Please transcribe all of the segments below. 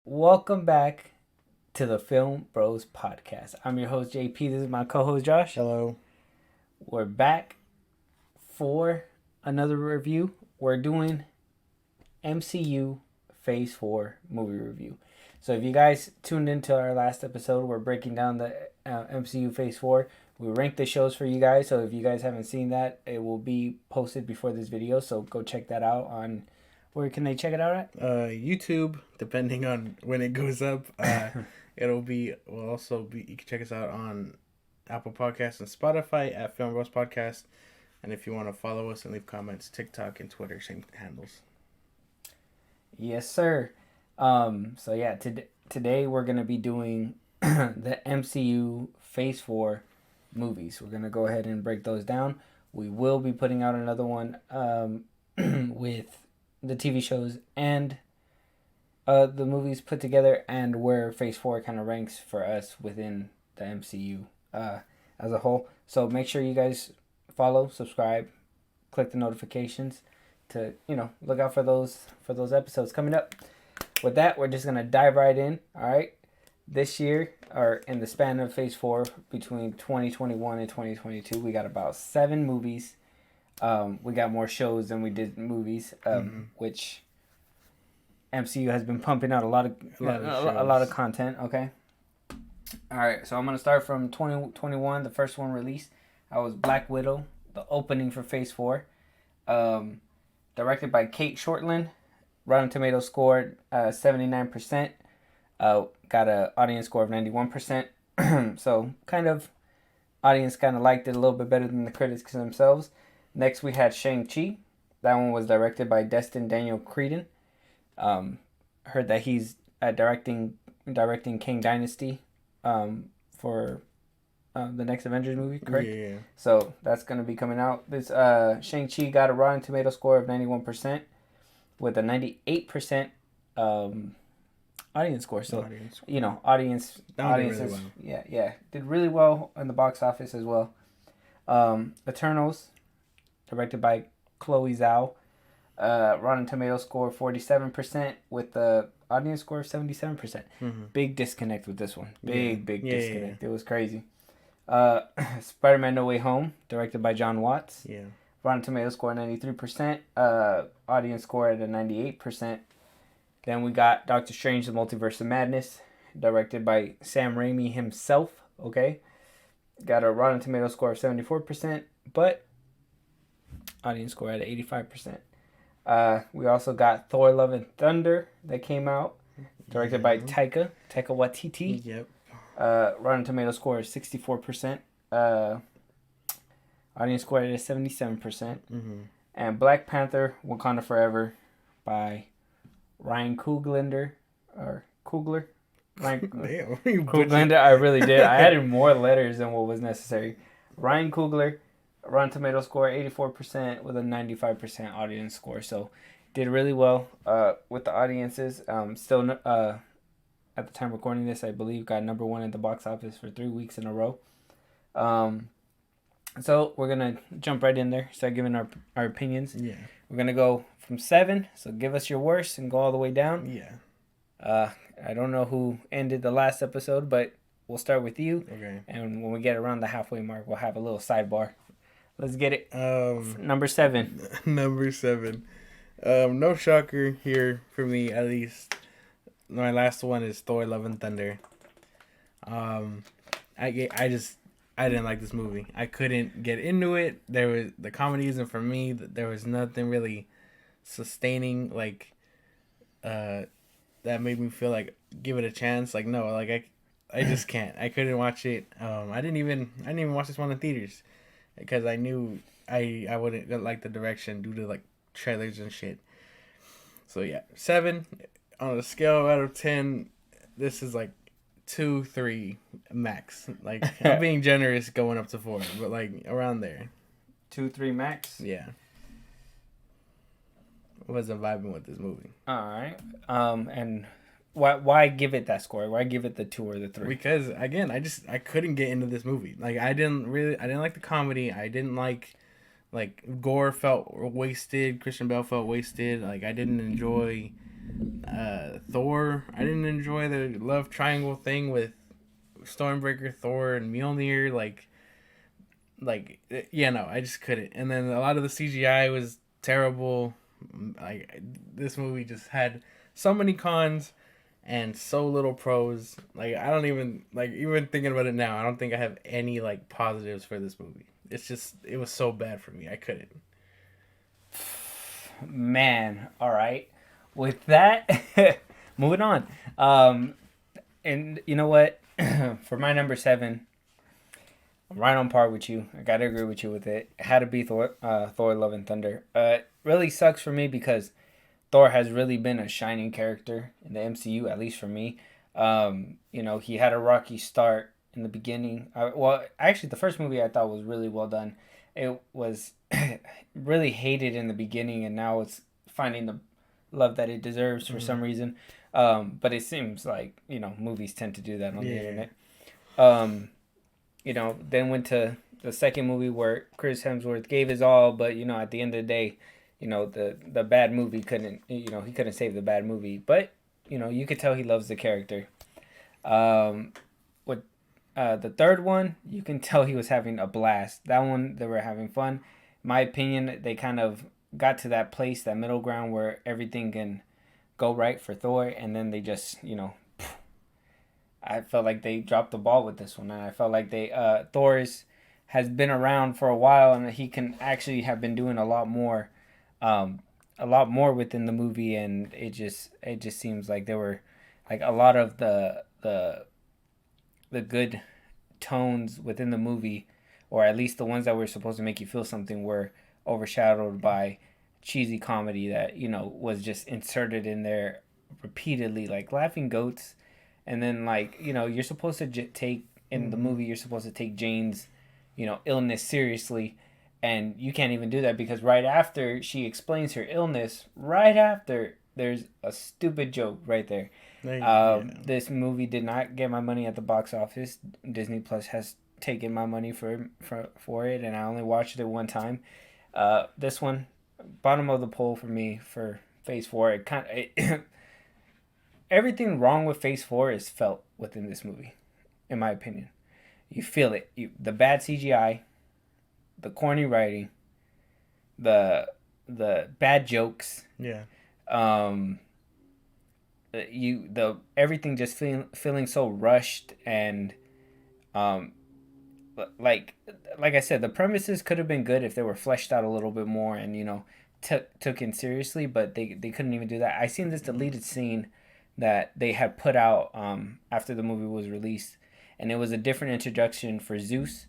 Welcome back to the FilmBros podcast. I'm your host JP. This is my co-host Josh. Hello. We're back for another review. We're doing MCU Phase 4 movie review. So if you guys tuned into our last episode, we're breaking down the MCU Phase 4. We ranked the shows for you guys. So if you guys haven't seen that, it will be posted before this video. So go check that out on... Where can they check it out at? YouTube, depending on when it goes up. Will also be, you can check us out on Apple Podcasts and Spotify at FilmBros Podcast. And if you want to follow us and leave comments, TikTok and Twitter, same handles. Yes, sir. Today we're going to be doing the MCU Phase 4 movies. We're going to go ahead and break those down. We will be putting out another one with the TV shows and the movies put together, and where Phase 4 kind of ranks for us within the MCU as a whole. So make sure you guys follow, subscribe, click the notifications to, look out for those episodes coming up. With that, we're just going to dive right in, all right? This year, or in the span of Phase 4, between 2021 and 2022, we got about 7 movies. We got more shows than we did movies, which MCU has been pumping out a lot of content. Okay, all right. So I'm gonna start from 2021. The first one released, I was Black Widow, the opening for Phase 4, directed by Kate Shortland. Rotten Tomatoes scored 79%. Got an audience score of 91%. So audience liked it a little bit better than the critics themselves. Next, we had Shang-Chi. That one was directed by Destin Daniel Cretton. Heard that he's directing King Dynasty for the next Avengers movie, correct? Yeah. So that's going to be coming out. This Shang-Chi got a Rotten Tomato score of 91% with a 98% audience score. So, audience really well. Yeah. Did really well in the box office as well. Eternals, directed by Chloe Zhao. Rotten Tomatoes score 47% with the audience score of 77%. Mm-hmm. Big disconnect with this one. Big disconnect. Yeah. It was crazy. Spider-Man No Way Home, directed by John Watts. Yeah. Rotten Tomatoes score 93%. Audience score at a 98%. Then we got Doctor Strange: The Multiverse of Madness, directed by Sam Raimi himself. Okay. Got a Rotten Tomatoes score of 74%, but audience score at 85%. We also got Thor: Love and Thunder that came out, directed by Taika Waititi. Yep. Rotten Tomatoes score is 64%. Audience score at 77%. Mm-hmm. And Black Panther: Wakanda Forever by Ryan Coogler. Coogler. I really did. I added more letters than what was necessary. Ryan Coogler. Rotten Tomato score 84% with a 95% audience score. So did really well with the audiences. Still at the time recording this, I believe got number 1 at the box office for 3 weeks in a row. So we're gonna jump right in there, start giving our opinions. Yeah. We're gonna go from 7. So give us your worst and go all the way down. Yeah. I don't know who ended the last episode, but we'll start with you. Okay. And when we get around the halfway mark, we'll have a little sidebar. Let's get it. Number 7. Number 7. No shocker here for me, at least. My last one is Thor: Love and Thunder. I didn't like this movie. I couldn't get into it. The comedy isn't for me. There was nothing really sustaining that made me feel like give it a chance. I just can't. I couldn't watch it. I didn't even watch this one in theaters because I knew I wouldn't like the direction due to trailers and shit. So yeah, 7 on a scale out of 10. This is 2, 3 max. I'm being generous going up to 4, but around there. 2, 3 max. Yeah. Wasn't vibing with this movie. All right. And why give it that score? Why give it the 2 or the 3? Because again, I couldn't get into this movie. I didn't like the comedy. I didn't like Gore felt wasted. Christian Bale felt wasted. I didn't enjoy Thor, I didn't enjoy the love triangle thing with Stormbreaker, Thor, and Mjolnir. Yeah, no, I just couldn't. And then a lot of the CGI was terrible. Like this movie just had so many cons and so little pros. Like I don't even like even thinking about it now. I don't think I have any like positives for this movie. It's just it was so bad for me. I couldn't. Man, all right. With that, moving on. And you know what? For my number 7, I'm right on par with you. I gotta agree with you with it. It had to be Thor, Thor: Love and Thunder. It really sucks for me because Thor has really been a shining character in the MCU, at least for me. He had a rocky start in the beginning. Well, actually, the first movie I thought was really well done. It was really hated in the beginning, and now it's finding the love that it deserves for some reason. But it seems like movies tend to do that on the internet. Then went to the second movie where Chris Hemsworth gave his all, but at the end of the day, the bad movie couldn't, he couldn't save the bad movie, but you could tell he loves the character. With the third one, you can tell he was having a blast. That one, they were having fun. In my opinion, they kind of got to that place, that middle ground where everything can go right for Thor, and then they just, I felt like they dropped the ball with this one, and I felt like has been around for a while, and he can actually have been doing a lot more within the movie, and it just seems like there were like a lot of the good tones within the movie, or at least the ones that were supposed to make you feel something, were overshadowed by cheesy comedy that was just inserted in there repeatedly, like laughing goats. And then you're supposed to take in the movie, you're supposed to take Jane's illness seriously, and you can't even do that because right after she explains her illness, right after, there's a stupid joke right there. This movie did not get my money at the box office. Disney Plus has taken my money for it, and I only watched it one time. This one, bottom of the poll for me for Phase 4. Everything wrong with Phase 4 is felt within this movie, in my opinion. You feel it. The bad CGI, the corny writing, the bad jokes. Yeah. Everything just feeling so rushed, and like I said, the premises could have been good if they were fleshed out a little bit more and took in seriously, but they couldn't even do that. I seen this deleted scene that they had put out after the movie was released, and it was a different introduction for Zeus.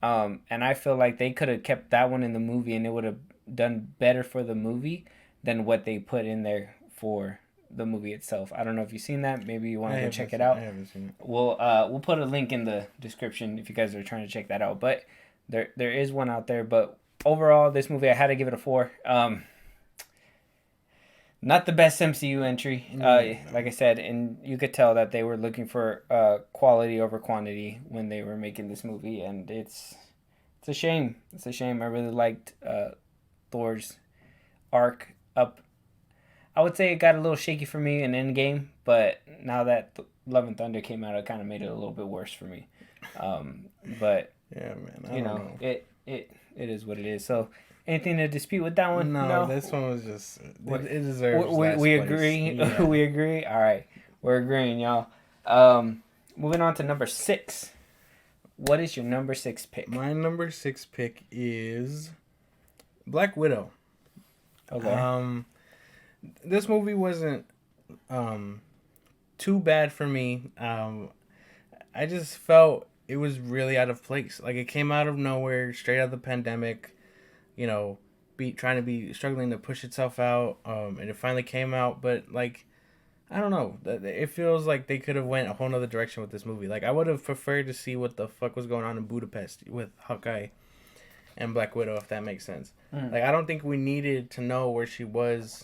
And I feel like they could have kept that one in the movie, and it would have done better for the movie than what they put in there for the movie itself. I don't know if you've seen that. Maybe you want to go check it out. I haven't seen it. We'll put a link in the description if you guys are trying to check that out. But there is one out there. But overall, this movie, I had to give it a 4. Not the best MCU entry, like I said, and you could tell that they were looking for quality over quantity when they were making this movie, and it's a shame. It's a shame. I really liked Thor's arc up. I would say it got a little shaky for me in Endgame, but now that Love and Thunder came out, it kind of made it a little bit worse for me. But yeah, man, I don't know. It is what it is. So. Anything to dispute with that one? No, this one was just it deserves. We agree. Yeah. We agree. All right, we're agreeing, y'all. Moving on to number 6. What is your number 6 pick? My number 6 pick is Black Widow. Okay. This movie wasn't too bad for me. I just felt it was really out of place. Like it came out of nowhere, straight out of the pandemic. Struggling to push itself out, and it finally came out, but like, I don't know, it feels like they could have went a whole nother direction with this movie. Like, I would have preferred to see what the fuck was going on in Budapest with Hawkeye and Black Widow, if that makes sense. Like, I don't think we needed to know where she was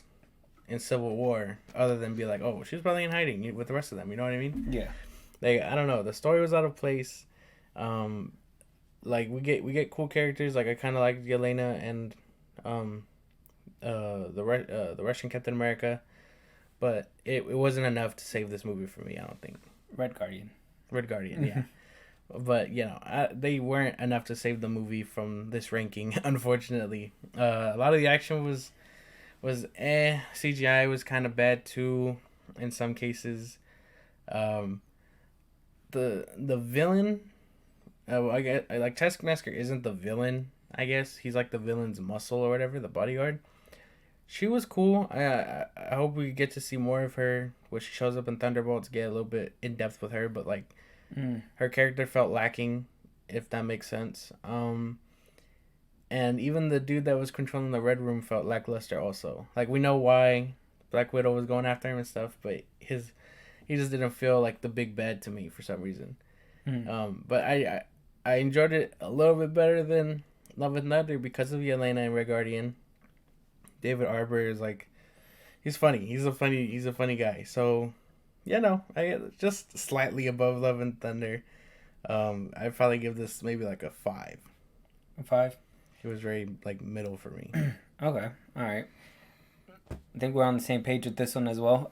in Civil War, other than be like, oh, she was probably in hiding with the rest of them, you know what I mean? Yeah. Like, I don't know, the story was out of place. Like we get cool characters. Like I kind of like Yelena and the Russian Captain America, but it wasn't enough to save this movie for me. I don't think. Red Guardian. Red Guardian, yeah. But they weren't enough to save the movie from this ranking. Unfortunately, a lot of the action was CGI was kind of bad too in some cases. The villain, I guess, like Taskmaster isn't the villain. I guess he's like the villain's muscle or whatever, the bodyguard. She was cool. I hope we get to see more of her when she shows up in Thunderbolts. Get a little bit in depth with her, but like her character felt lacking, if that makes sense. And even the dude that was controlling the Red Room felt lackluster also. Like, we know why Black Widow was going after him and stuff, but he just didn't feel like the big bad to me for some reason. But I enjoyed it a little bit better than Love and Thunder because of Yelena and Red Guardian. David Arbor is like, he's funny. He's a funny guy. So, I just slightly above Love and Thunder. I'd probably give this maybe like a 5. A 5? It was very like middle for me. Okay, all right. I think we're on the same page with this one as well.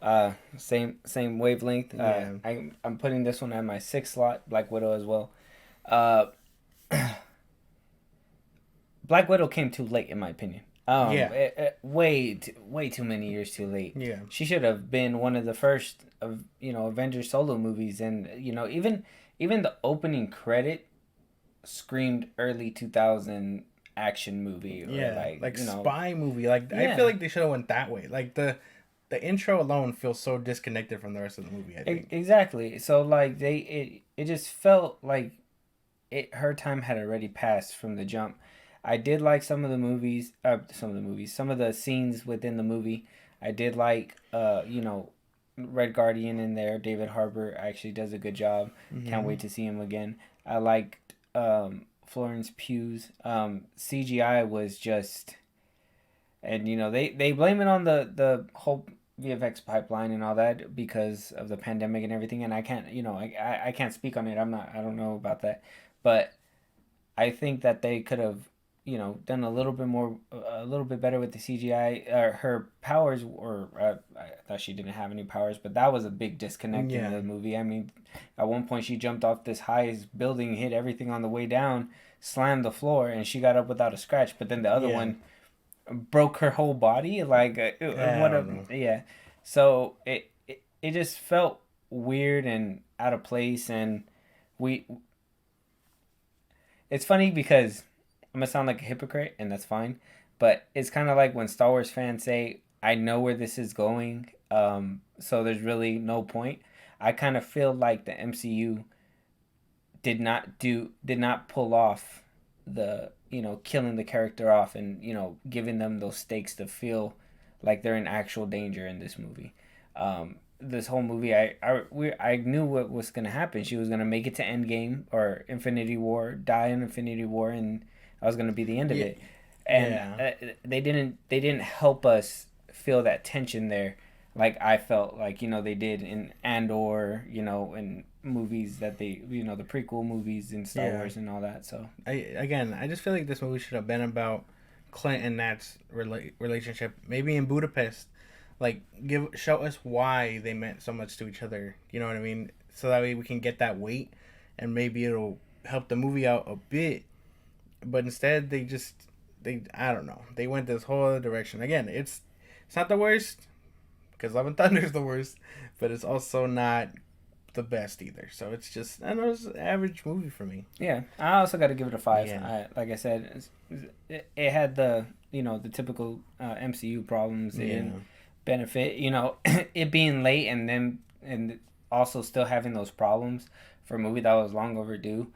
Same wavelength. Yeah. I'm putting this one at my 6th slot. Black Widow as well. Black Widow came too late, in my opinion. Way too many years too late. Yeah. She should have been one of the first of Avengers solo movies, and even the opening credit screamed early 2000 action movie. Or like spy movie. Like I feel like they should have went that way. Like the intro alone feels so disconnected from the rest of the movie. I think exactly. So like it just felt like her time had already passed from the jump. I did like some of the scenes within the movie. I did like, Red Guardian in there. David Harbour actually does a good job. Can't wait to see him again. I liked Florence Pugh's. CGI was just, and they blame it on the whole VFX pipeline and all that because of the pandemic and everything. And I can't, I can't speak on it. I don't know about that, but I think that they could have done a little bit better with the CGI. Her powers I thought she didn't have any powers, but that was a big disconnect in the movie. I mean, at one point she jumped off this highest building, hit everything on the way down, slammed the floor, and she got up without a scratch. But then the other one broke her whole body. So it just felt weird and out of place, and it's funny because I'm gonna sound like a hypocrite, and that's fine. But it's kind of like when Star Wars fans say, "I know where this is going, so there's really no point." I kind of feel like the MCU did not pull off the killing the character off and giving them those stakes to feel like they're in actual danger in this movie. This whole movie, I knew what was gonna happen. She was gonna make it to Endgame or Infinity War, die in Infinity War, and that was gonna be the end of it. And they didn't help us feel that tension there, like I felt like they did in Andor, in movies that they the prequel movies in Star Wars and all that. So I just feel like this movie should have been about Clint and Nat's relationship. Maybe in Budapest. Like, show us why they meant so much to each other. You know what I mean? So that way we can get that weight, and maybe it'll help the movie out a bit. But instead, I don't know. They went this whole other direction. Again, it's not the worst, because Love and Thunder is the worst, but it's also not the best either. So it's just, I don't know, it's an average movie for me. Yeah, I also got to give it a 5. Yeah. Like I said, it had the the typical MCU problems and benefit, it being late and also still having those problems for a movie that was long overdue.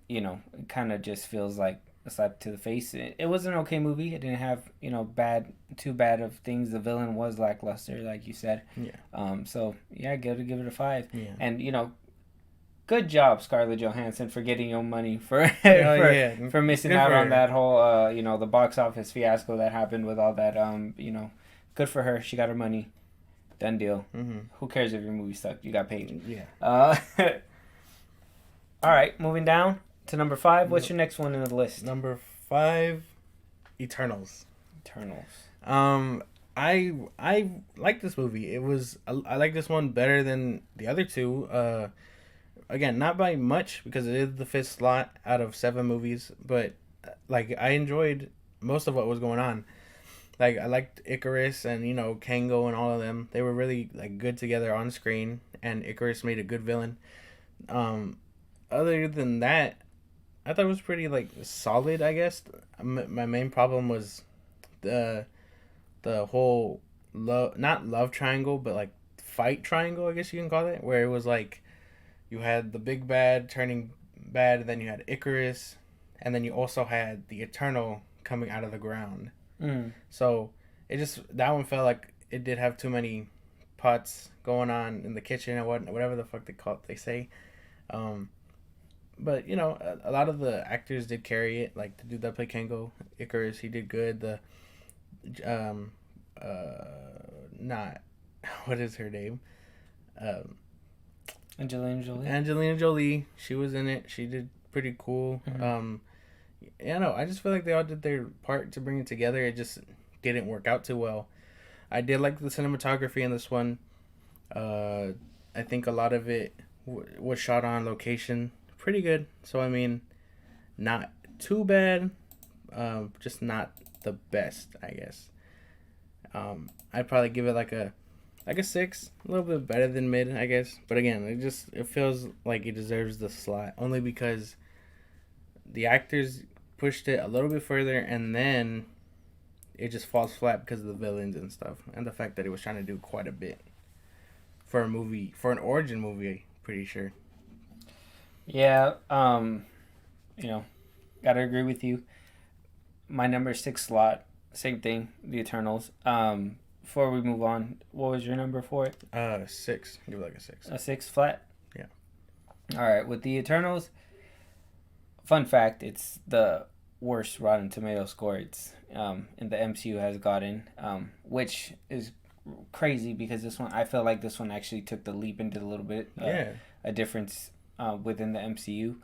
It kind of just feels like a slap to the face. It was an okay movie. It didn't have too bad of things. The villain was lackluster, like you said. So I gotta give it a 5. And good job, Scarlett Johansson, for getting your money for for missing out on that whole the box office fiasco that happened with all that good for her. She got her money. Done deal. Who cares if your movie sucked? You got paid. All right, moving down to number 5. What's your next one in the list? Number 5, Eternals. I like this movie. I like this one better than the other two. Again, not by much because it is the fifth slot out of 7 movies, but like I enjoyed most of what was going on. Like I liked Icarus and Kango and all of them. They were really like good together on screen, and Icarus made a good villain. Um, Other than that, I thought it was pretty like solid. I guess my main problem was the whole love, not love triangle, but like fight triangle. I guess you can call it, where it was like you had the big bad turning bad, and then you had Icarus, and then you also had the Eternal coming out of the ground. Mm. So it just that one felt like it did have too many pots going on in the kitchen or whatever the fuck they say. Um, but a lot of the actors did carry it. Like the dude that played Kango, Icarus, he did good. The um not what is her name? Um, Angelina Jolie. Angelina Jolie. She was in it. She did pretty cool. Mm-hmm. Yeah, no, I just feel like they all did their part to bring it together. It just didn't work out too well. I did like the cinematography in this one. Uh, I think a lot of it was shot on location. Pretty good. So, I mean, not too bad. Just not the best, I guess. I'd probably give it like a 6, a little bit better than mid, I guess. But again, it feels like it deserves the slot only because the actors pushed it a little bit further, and then it just falls flat because of the villains and stuff, and the fact that it was trying to do quite a bit for a movie, for an origin movie. Pretty sure. Yeah. Gotta agree with you. My number 6 slot, same thing. The Eternals. Before we move on, what was your number for it? 6. Give it like a 6. A 6 flat. Yeah. All right. With the Eternals, fun fact: it's the worst Rotten Tomato score it's in the MCU has gotten, which is crazy because this one I feel like this one actually took the leap into a little bit a difference within the MCU.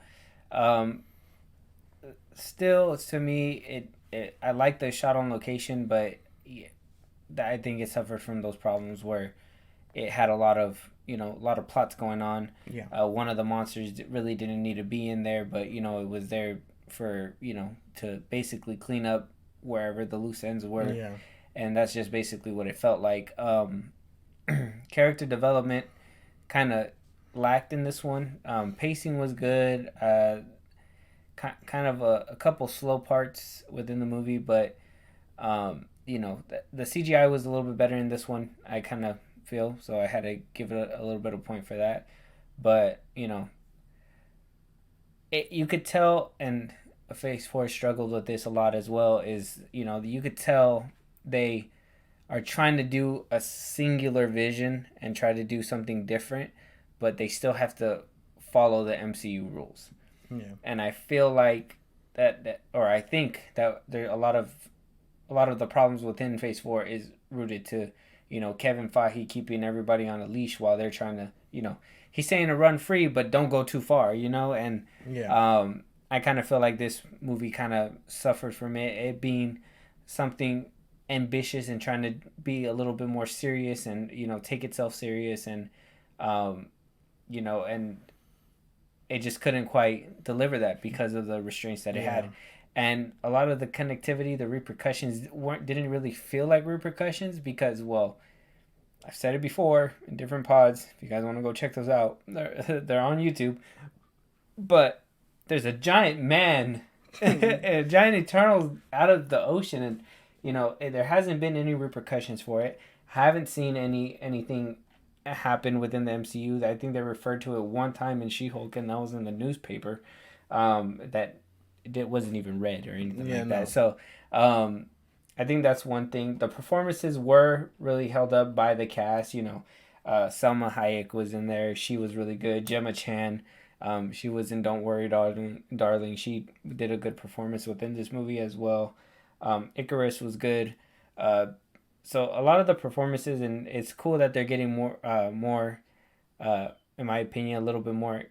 Um, Still, to me, I like the shot on location, but yeah, I think it suffered from those problems where it had a lot of plots going on. Yeah. One of the monsters really didn't need to be in there, but it was there for to basically clean up wherever the loose ends were. Yeah. And that's just basically what it felt like. Character development kind of lacked in this one. Pacing was good. Kind of a couple slow parts within the movie, but the CGI was a little bit better in this one. I kind of feel so. I had to give it a little bit of point for that, but you could tell, and Phase 4 struggled with this a lot as well. Is you could tell they are trying to do a singular vision and try to do something different, but they still have to follow the MCU rules. Yeah. And I feel like or I think that there a lot of the problems within Phase 4 is rooted to Kevin Feige keeping everybody on a leash while they're trying to he's saying to run free but don't go too far and Yeah. I kind of feel like this movie kind of suffered from it being something ambitious and trying to be a little bit more serious and take itself serious and and it just couldn't quite deliver that because of the restraints that it had. And a lot of the connectivity, the repercussions didn't really feel like repercussions because, well, I've said it before in different pods. If you guys want to go check those out, they're on YouTube. But there's a giant man, a giant Eternal out of the ocean, and there hasn't been any repercussions for it. Haven't seen anything happen within the MCU. I think they referred to it one time in She-Hulk, and that was in the newspaper. That it wasn't even read or anything like that. So I think that's one thing. The performances were really held up by the cast. Selma Hayek was in there. She was really good. Gemma Chan, she was in Don't Worry, Darling. She did a good performance within this movie as well. Icarus was good. So a lot of the performances, and it's cool that they're getting more, in my opinion, a little bit more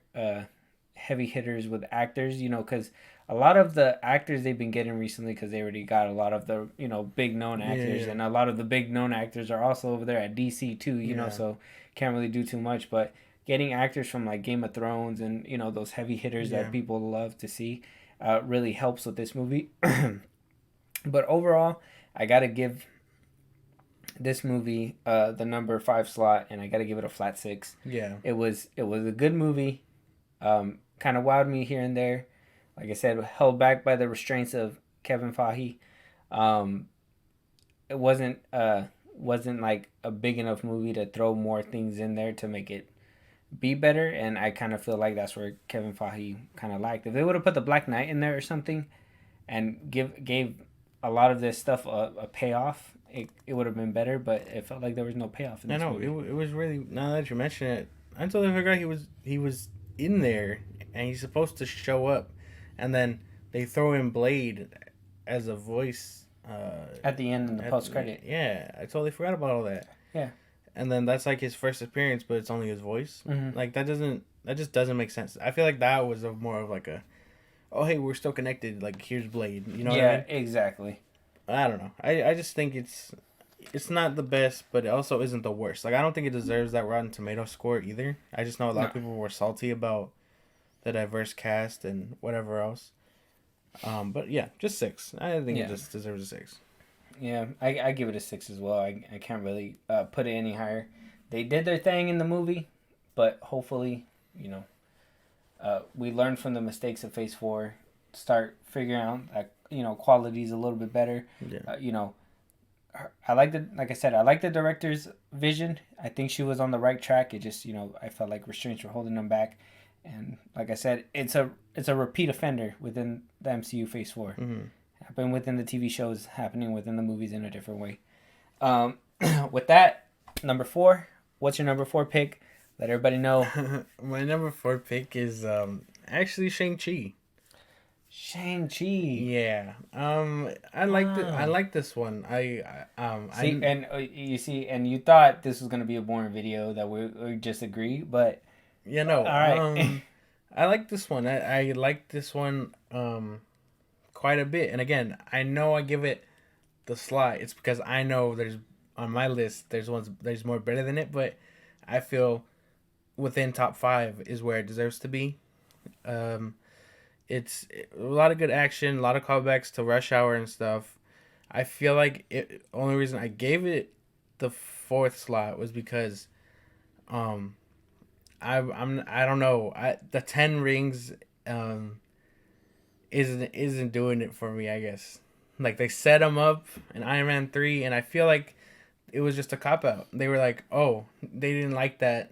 heavy hitters with actors. Because a lot of the actors they've been getting recently, because they already got a lot of the big known Yeah, actors, yeah, and a lot of the big known actors are also over there at DC too. yeah, So can't really do too much, but getting actors from like Game of Thrones and those heavy hitters that yeah. people love to see really helps with this movie. But overall, I gotta give this movie the number 5 slot, and I gotta give it a flat 6. Yeah. It was a good movie. Kind of wowed me here and there. Like I said, held back by the restraints of Kevin Feige. Um, it wasn't like a big enough movie to throw more things in there to make it be better, and I kind of feel like that's where Kevin Feige kind of lacked. If they would have put the Black Knight in there or something, and gave a lot of this stuff a payoff, it would have been better. But it felt like there was no payoff in I this know movie. it was really. Now that you mention it, I totally forgot he was in there, and he's supposed to show up, and then they throw in Blade as a voice At the end in the post credit. Yeah, I totally forgot about all that. Yeah. And then that's like his first appearance, but it's only his voice. Mm-hmm. Like that just doesn't make sense. I feel like that was more of like a, oh hey, we're still connected. Like here's Blade. You know what I mean? Exactly. I don't know. I just think it's not the best, but it also isn't the worst. Like I don't think it deserves that Rotten Tomato score either. I just know a lot of people were salty about the diverse cast and whatever else. But yeah, just 6. I think it just deserves a 6. Yeah, I give it a 6 as well. I can't really put it any higher. They did their thing in the movie, but hopefully, we learned from the mistakes of Phase 4, start figuring out that, quality's a little bit better. Yeah. I like the director's vision. I think she was on the right track. It just, I felt like restraints were holding them back. And like I said, it's a repeat offender within the MCU Phase 4. Mm-hmm. Happened within the TV shows, happening within the movies in a different way. With that, number 4. What's your number 4 pick? Let everybody know. My number 4 pick is actually Shang-Chi. Shang-Chi. Yeah. I like this one. And you thought this was gonna be a boring video that we just agree, but all right. I like this one. I like this one quite a bit. And again, I know I give it the slot. It's because I know there's on my list there's more better than it, but I feel within top 5 is where it deserves to be. It's a lot of good action, a lot of callbacks to Rush Hour and stuff. I feel like only reason I gave it the 4th slot was because I don't know. The 10 rings isn't doing it for me, I guess. Like they set him up in Iron Man 3, and I feel like it was just a cop out. They were like, "Oh, they didn't like that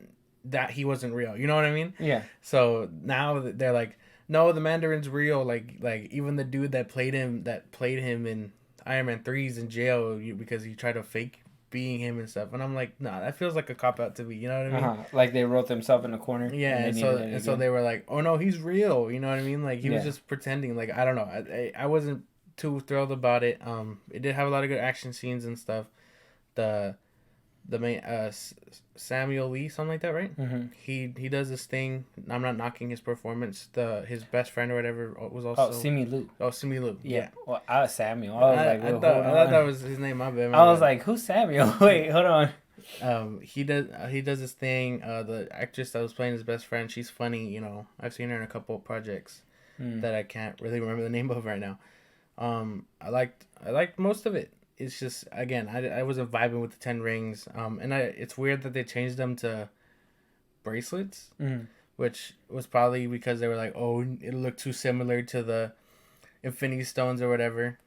he wasn't real." You know what I mean? Yeah. So now they're like, "No, the Mandarin's real." Like even the dude that played him in Iron Man 3's in jail because he tried to fake being him and stuff. And I'm like, nah, that feels like a cop out to me. You know what I mean? Like they wrote themselves in a corner. Yeah. And so they were like, oh no, he's real. You know what I mean? Like he was just pretending. Like I don't know. I wasn't too thrilled about it. It did have a lot of good action scenes and stuff. The main Samuel Lee, something like that, right? Mm-hmm. He does this thing. I'm not knocking his performance. His best friend or whatever was also Simu Liu. Yeah. Well, I was Samuel. I was like, I thought that was his name. My bad. I was like, who's Samuel? Wait, hold on. He does this thing. The actress that was playing his best friend, she's funny. I've seen her in a couple of projects that I can't really remember the name of right now. I liked most of it. It's just, again, I wasn't vibing with the 10 rings. And it's weird that they changed them to bracelets, which was probably because they were like, oh, it looked too similar to the Infinity Stones or whatever.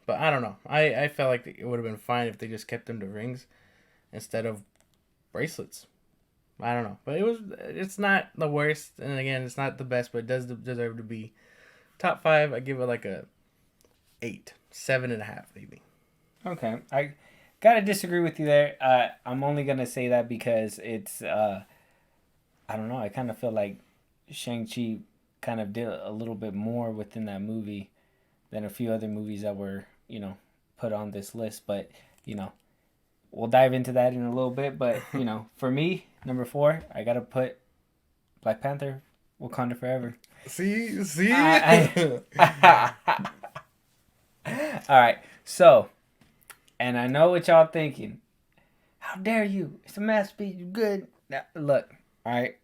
But I don't know. I felt like it would have been fine if they just kept them to rings instead of bracelets. I don't know. But it's not the worst. And again, it's not the best, but it does deserve to be top 5. I give it like a 8, 7.5 maybe. Okay, I gotta disagree with you there. I'm only gonna say that because it's I don't know. I kind of feel like Shang-Chi kind of did a little bit more within that movie than a few other movies that were put on this list. But we'll dive into that in a little bit. But for me, number 4, I gotta put Black Panther Wakanda Forever. See. All right. So, and I know what y'all thinking. How dare you? It's a masterpiece. You good? Now, look. All right.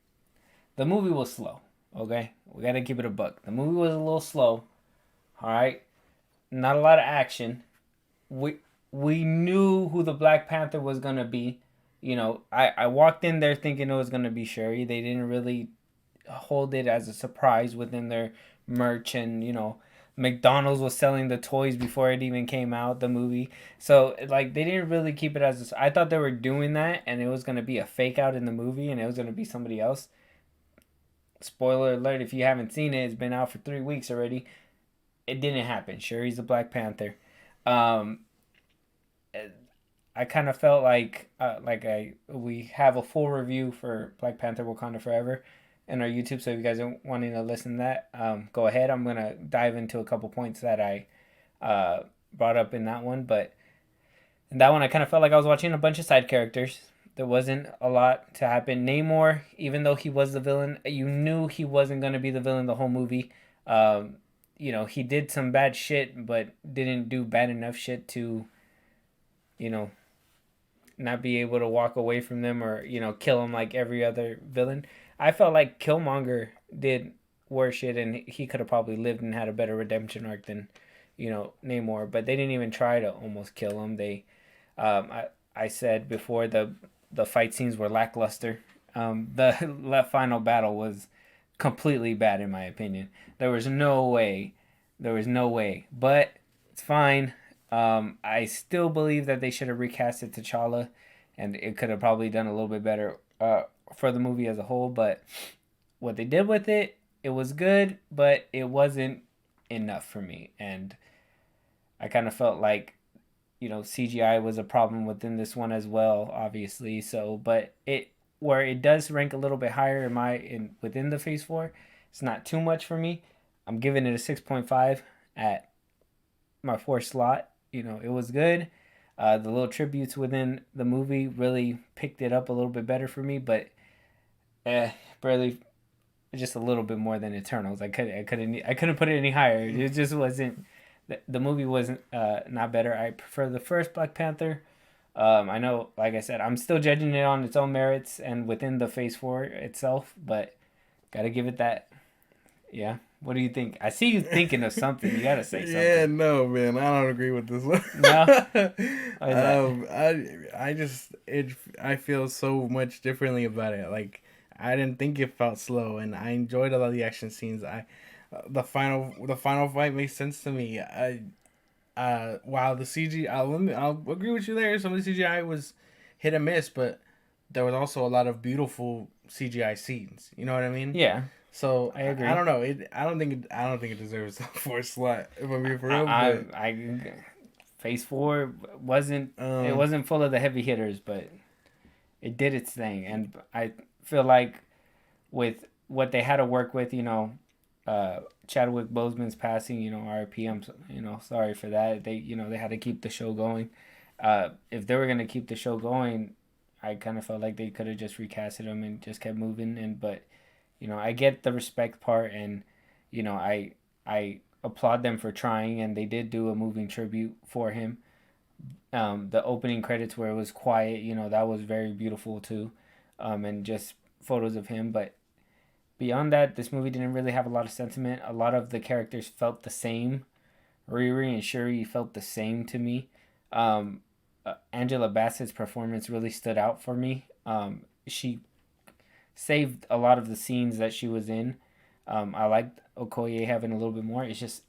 The movie was slow. Okay, we gotta keep it a buck. The movie was a little slow. All right. Not a lot of action. We we knew who the Black Panther was gonna be. You know, I walked in there thinking it was gonna be Shuri. They didn't really hold it as a surprise within their merch, and McDonald's was selling the toys before it even came out, the movie. So like they didn't really keep it as I thought they were doing that, and it was gonna be a fake out in the movie, and it was gonna be somebody else. Spoiler alert: if you haven't seen it, it's been out for 3 weeks already. It didn't happen. Shuri's the Black Panther. Um, I kind of felt like we have a full review for Black Panther: Wakanda Forever in our YouTube. So if you guys are wanting to listen to that, go ahead. I'm gonna dive into a couple points that I brought up in that one. But in that one, I kind of felt like I was watching a bunch of side characters. There wasn't a lot to happen. Namor, even though he was the villain, you knew he wasn't gonna be the villain the whole movie. He did some bad shit, but didn't do bad enough shit to, you know, not be able to walk away from them or kill him like every other villain. I felt like Killmonger did worse shit, and he could have probably lived and had a better redemption arc than Namor. But they didn't even try to almost kill him. They, I said before, the fight scenes were lackluster. The final battle was completely bad in my opinion. There was no way. But it's fine. I still believe that they should have recasted T'Challa, and it could have probably done a little bit better for the movie as a whole. But what they did with it, it was good, but it wasn't enough for me. And I kind of felt like, CGI was a problem within this one as well, obviously. So, but where it does rank a little bit higher within the Phase 4, it's not too much for me. I'm giving it a 6.5 at my 4 slot. It was good. The little tributes within the movie really picked it up a little bit better for me, but barely, just a little bit more than Eternals. I couldn't put it any higher. It just wasn't. The movie wasn't not better. I prefer the first Black Panther. I know, like I said, I'm still judging it on its own merits and within the Phase 4 itself, but gotta give it that. Yeah. What do you think? I see you thinking of something. You gotta say something. Yeah, no, man, I don't agree with this one. No. I feel so much differently about it. Like, I didn't think it felt slow, and I enjoyed a lot of the action scenes. The final fight makes sense to me. While the CG, I'll agree with you there. Some of the CGI was hit and miss, but there was also a lot of beautiful CGI scenes. You know what I mean? Yeah. So I agree. I don't know. I don't think it deserves a 4 slot. If I'm being for real, Phase 4 wasn't it wasn't full of the heavy hitters, but it did its thing, and I feel like with what they had to work with, Chadwick Boseman's passing, RIP. I'm sorry for that. They had to keep the show going. If they were gonna keep the show going, I kind of felt like they could have just recasted him and just kept moving. But I get the respect part, and I applaud them for trying, and they did do a moving tribute for him. The opening credits where it was quiet, that was very beautiful too, and just photos of him. But beyond that, this movie didn't really have a lot of sentiment. A lot of the characters felt the same. Riri and Shuri felt the same to me. Angela Bassett's performance really stood out for me. She saved a lot of the scenes that she was in. I liked Okoye having a little bit more. It's just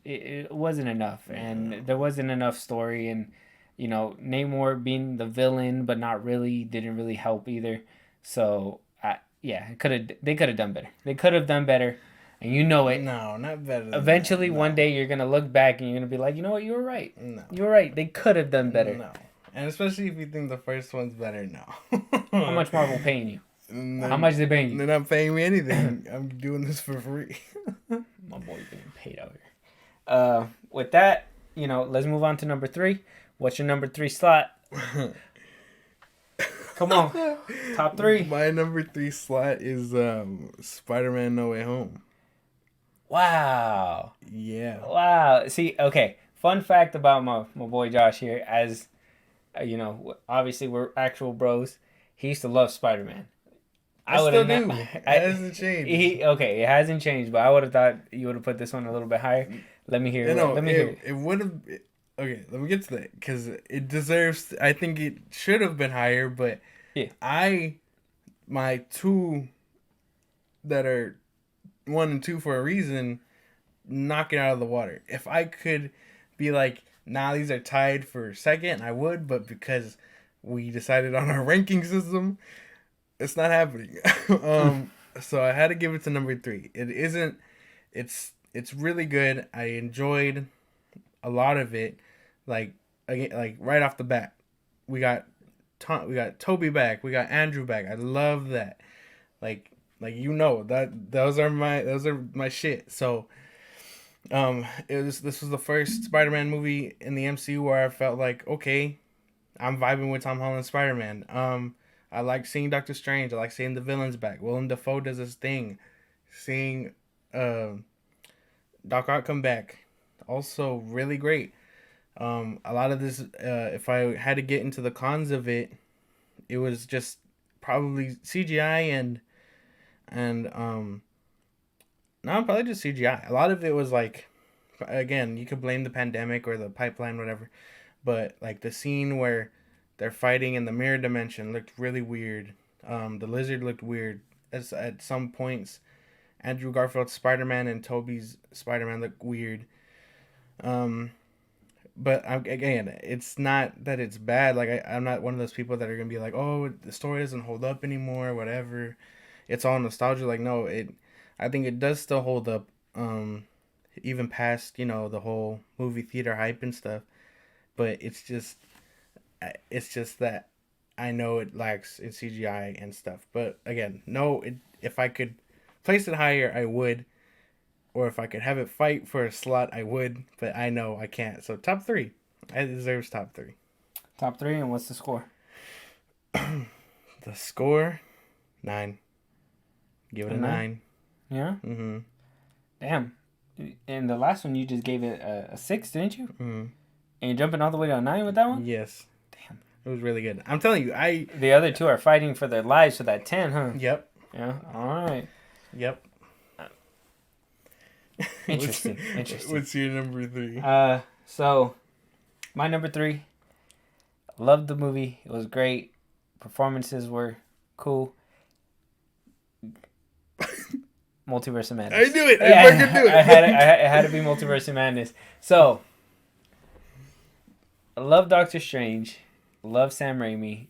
it wasn't enough, and there wasn't enough story, and Namor being the villain but not really didn't really help either. So they could have done better. They could have done better, and it. No, not better. Eventually, that, no. One day you're gonna look back and you're gonna be like, you know what, you were right. No, you were right. They could have done better. No, and especially if you think the first one's better. No. How much Marvel paying you? How much they paying you? They're not paying me anything. I'm doing this for free. My boy's getting paid out here. With that, let's move on to number 3. What's your number 3 slot? Come on. Top 3. My number 3 slot is Spider-Man No Way Home. Wow. Yeah. Wow. See, okay. Fun fact about my boy Josh here, as you know, obviously we're actual bros. He used to love Spider-Man. I would still have do. It hasn't changed. Okay, it hasn't changed, but I would have thought you would have put this one a little bit higher. Let me hear it. No, Let me hear it. it would have. Okay, let me get to that because it deserves. I think it should have been higher, but Yeah. my 2 that are 1 and 2 for a reason, knock it out of the water. If I could be like, nah, these are tied for second, I would, but because we decided on our ranking system, it's not happening. So I had to give it to number 3. It isn't. It's really good. I enjoyed a lot of it. Like again, like right off the bat, we got Toby back. We got Andrew back. I love that. Like that those are my shit. So this was the first Spider-Man movie in the MCU where I felt like, okay, I'm vibing with Tom Holland's Spider-Man. I like seeing Doctor Strange. I like seeing the villains back. Willem Dafoe does his thing. Seeing Doc Ock come back, also really great. A lot of this, if I had to get into the cons of it, it was just probably CGI and no, probably just CGI. A lot of it was like, again, you could blame the pandemic or the pipeline, whatever, but like the scene where they're fighting in the mirror dimension looked really weird. The lizard looked weird at some points. Andrew Garfield's Spider-Man and Tobey's Spider-Man look weird. But again, it's not that it's bad. Like I'm not one of those people that are gonna be like, oh, the story doesn't hold up anymore, whatever. It's all nostalgia. Like no, I think it does still hold up. Even past the whole movie theater hype and stuff. But it's just that I know it lacks in CGI and stuff. But again, no, if I could place it higher, I would. Or if I could have it fight for a slot, I would. But I know I can't. So top 3. It deserves top 3. Top 3, and what's the score? The score, 9. Give it a 9. Yeah? Mm-hmm. Damn. And the last one, you just gave it a 6, didn't you? Mm-hmm. And you're jumping all the way to a 9 with that one? Yes. Damn. It was really good. I'm telling you, The other 2 are fighting for their lives for that 10, huh? Yep. Yeah, all right. Yep. Interesting. What's your number 3? So, my number 3, loved the movie. It was great. Performances were cool. Multiverse of Madness. I knew it. I fucking knew it. It had to be Multiverse of Madness. So, I love Doctor Strange. Love Sam Raimi.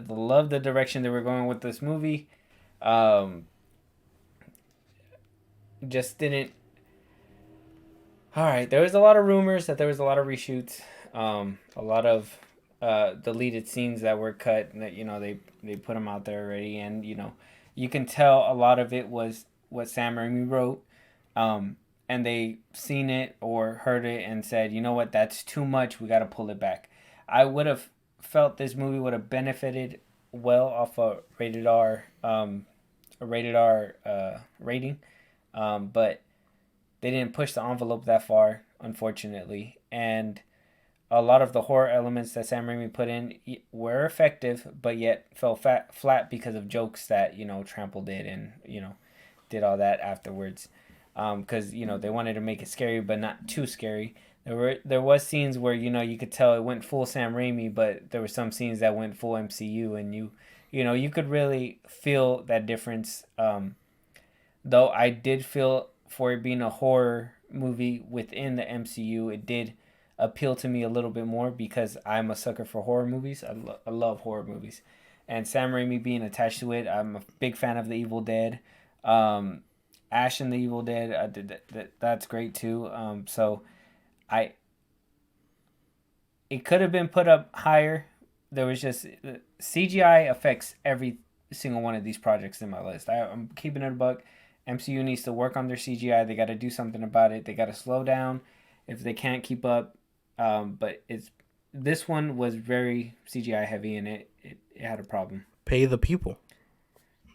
Love the direction they were going with this movie. Just didn't. All right, there was a lot of rumors that there was a lot of reshoots. A lot of deleted scenes that were cut. That they put them out there already, and you can tell a lot of it was what Sam Raimi wrote, and they seen it or heard it and said, you know what, that's too much. We got to pull it back. I would have felt this movie would have benefited well off a rated R rating, but they didn't push the envelope that far, unfortunately, and a lot of the horror elements that Sam Raimi put in were effective, but yet fell flat because of jokes that Trample did and did all that afterwards, because they wanted to make it scary but not too scary. There was scenes where you could tell it went full Sam Raimi, but there were some scenes that went full MCU, and you could really feel that difference. Though I did feel for it being a horror movie within the MCU, it did appeal to me a little bit more because I'm a sucker for horror movies. I love horror movies, and Sam Raimi being attached to it, I'm a big fan of The Evil Dead. Ash and The Evil Dead, that's great too. So it could have been put up higher. There was just CGI affects every single one of these projects in my list. I'm keeping it a buck. MCU needs to work on their CGI. They got to do something about it. They got to slow down if they can't keep up. But this one was very CGI heavy, and it had a problem. pay the people.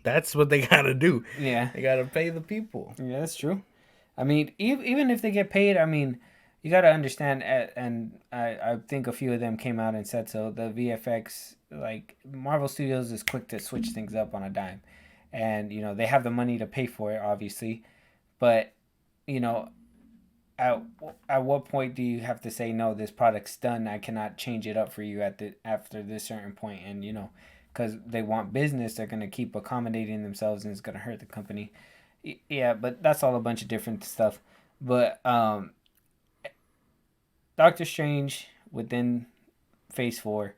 That's what they gotta do. Yeah. They gotta pay the people. Yeah, that's true. I mean, even if they get paid, I mean, you got to understand, and I think a few of them came out and said so. The VFX, like Marvel Studios, is quick to switch things up on a dime, and they have the money to pay for it, obviously, but you know, at at what point do you have to say no? This product's done. I cannot change it up for you after this certain point, and because they want business, they're gonna keep accommodating themselves, and it's gonna hurt the company. Yeah, but that's all a bunch of different stuff. But Doctor Strange within Phase 4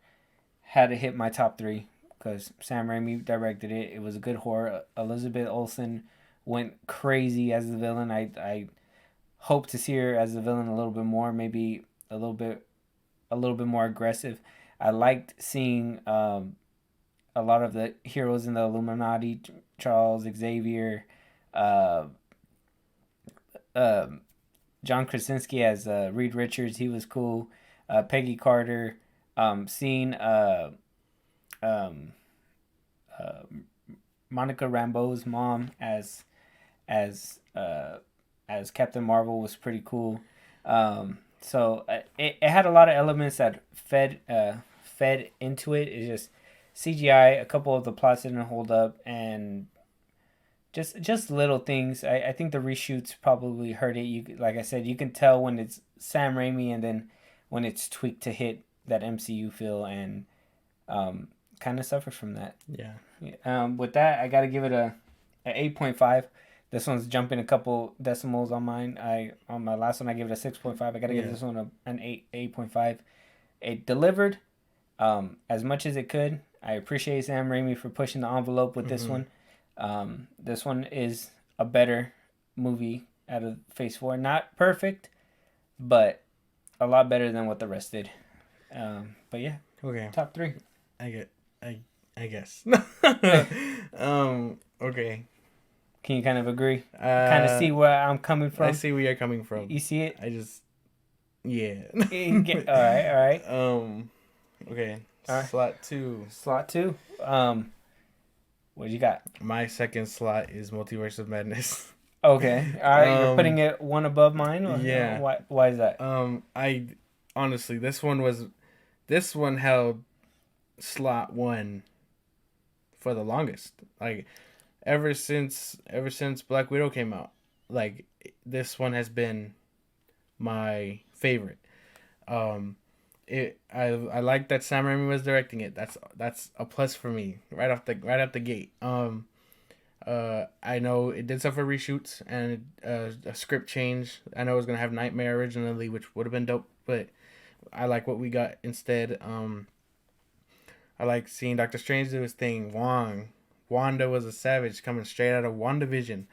had to hit my top three because Sam Raimi directed it. It was a good horror. Elizabeth Olsen went crazy as the villain. I hope to see her as the villain a little bit more, maybe a little bit more aggressive. I liked seeing a lot of the heroes in the Illuminati, Charles Xavier, uh, John Krasinski as Reed Richards. He was cool. Peggy Carter. Seeing um, uh, Monica Rambeau's mom as as Captain Marvel was pretty cool. So it had a lot of elements that fed into it. It's just CGI. A couple of the plots didn't hold up, and just little things. I think the reshoots probably hurt it. Like I said, you can tell when it's Sam Raimi, and then when it's tweaked to hit that MCU feel, and kind of suffers from that. Yeah. With that, I gotta give it a 8.5. This one's jumping a couple decimals on mine. On my last one I gave it a 6.5. I gotta give this one an 8.5. It delivered as much as it could. I appreciate Sam Raimi for pushing the envelope with this one. This one is a better movie out of Phase 4. Not perfect, but a lot better than what the rest did. But yeah. Okay. Top 3. I guess. Okay. Can you kind of agree? Kind of see where I'm coming from? I see where you're coming from. You see it? Yeah. All right. Okay. All right. Slot 2. Slot 2. What you got? My second slot is Multiverse of Madness. Okay. All right. You're putting it one above mine? Or, yeah. Why is that? I honestly, this one held slot 1 for the longest. Like ever since Black Widow came out, like this one has been my favorite. I like that Sam Raimi was directing it. That's a plus for me right off the gate. I know it did suffer reshoots and a script change. I know it was gonna have Nightmare originally, which would have been dope, but I like what we got instead. I like seeing Doctor Strange do his thing. Wanda was a savage coming straight out of WandaVision.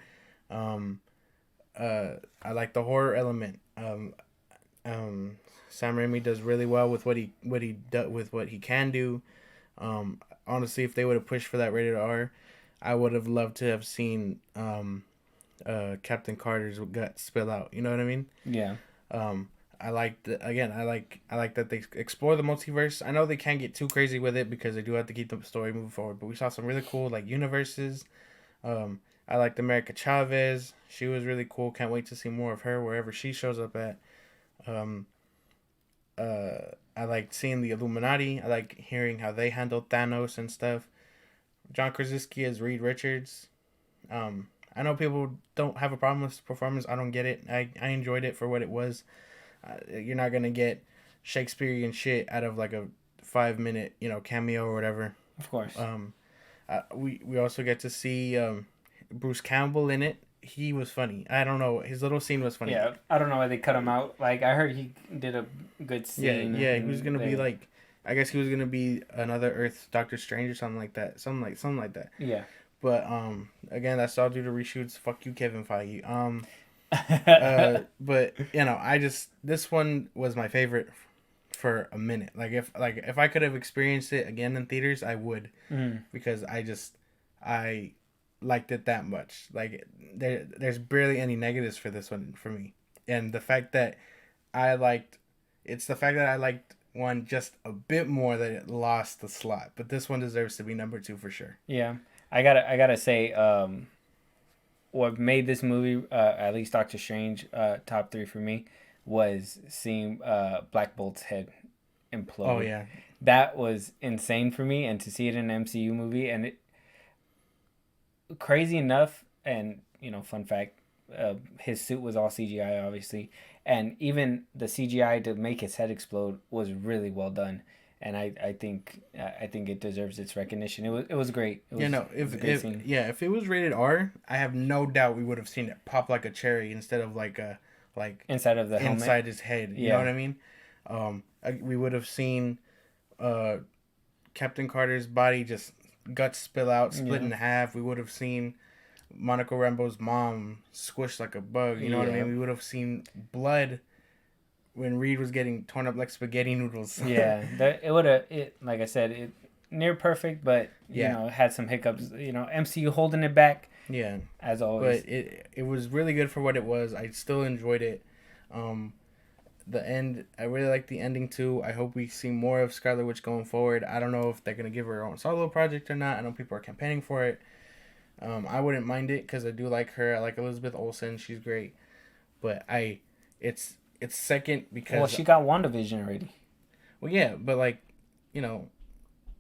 I like the horror element. Sam Raimi does really well with what he can do. Honestly, if they would have pushed for that rated R, I would have loved to have seen Captain Carter's gut spill out. You know what I mean? Yeah. I like that they explore the multiverse. I know they can't get too crazy with it because they do have to keep the story moving forward. But we saw some really cool like universes. I liked America Chavez. She was really cool. Can't wait to see more of her wherever she shows up at. I like seeing the Illuminati. I like hearing how they handled Thanos and stuff. John Krasinski as Reed Richards. I know people don't have a problem with his performance. I don't get it. I enjoyed it for what it was. You're not gonna get Shakespearean shit out of like a 5-minute cameo or whatever. Of course. We also get to see Bruce Campbell in it. He was funny. I don't know. His little scene was funny. Yeah, I don't know why they cut him out. Like I heard he did a good scene. Yeah. He was gonna be like, I guess he was gonna be another Earth Doctor Strange or something like that. Something like that. Yeah. But again, that's all due to reshoots. Fuck you, Kevin Feige. But this one was my favorite for a minute. Like if I could have experienced it again in theaters, I would, because I liked it that much. Like there's barely any negatives for this one for me, and the fact that I liked one just a bit more that it lost the slot, but this one deserves to be number 2 for sure. Yeah, I gotta say, what made this movie, at least Doctor Strange, top three for me, was seeing Black Bolt's head Oh implode. yeah, That was insane for me, and to see it in an MCU movie, and it, crazy enough, and fun fact, his suit was all CGI, obviously, and even the CGI to make his head explode was really well done. And I think it deserves its recognition. It was great. It you was know, it was a great scene. if it was rated R, I have no doubt we would have seen it pop like a cherry instead of like Inside of the helmet. inside his head. You know what Yeah. I mean? We would have seen uh Captain Carter's body just guts spill out, split Yeah. in half. We would have seen Monica Rambeau's mom squished like a bug. You know what I Yeah. mean? We would have seen blood when Reed was getting torn up like spaghetti noodles. Yeah, it would have it like I said, it near perfect, but Yeah. had some hiccups. MCU holding it back Yeah, as but always. it was really good for what it was. I still enjoyed it. Um, the end, I really like the ending too. I hope we see more of Scarlet Witch going forward. I don't know if they're gonna give her own solo project or not. I know people are campaigning for it. I wouldn't mind it because I do like her. I like Elizabeth Olsen. She's great. But it's second because Well, she got WandaVision already. well yeah, but like you know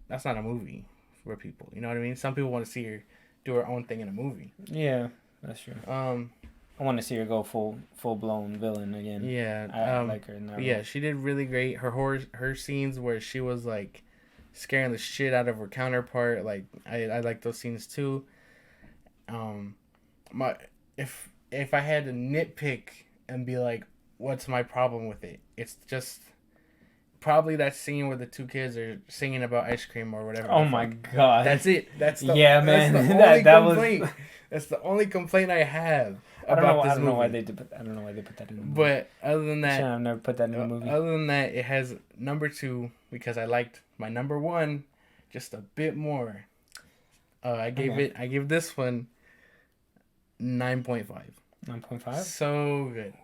that's not a movie for people. You know what I mean? Some people want to see her do her own thing in a movie. Yeah, that's true. Um, I want to see her go full blown villain again. yeah. I like her in that. But yeah, role. she did really great. Her scenes where she was like scaring the shit out of her counterpart, like I like those scenes too. Um, my if I had to nitpick and be like, what's my problem with it? It's just probably that scene where the two kids are singing about ice cream or whatever. Oh the my fuck. god. That's it. That's the Yeah, man. That's the That- only that was- complaint. That's the only complaint I have I don't about know. this I don't know why movie. they did. I don't know why they put that in the movie. But other than that, I've never put that in the movie. other than that, it has number 2 because I liked my number 1 just a bit more. I gave this one 9.5. 9.5. So good.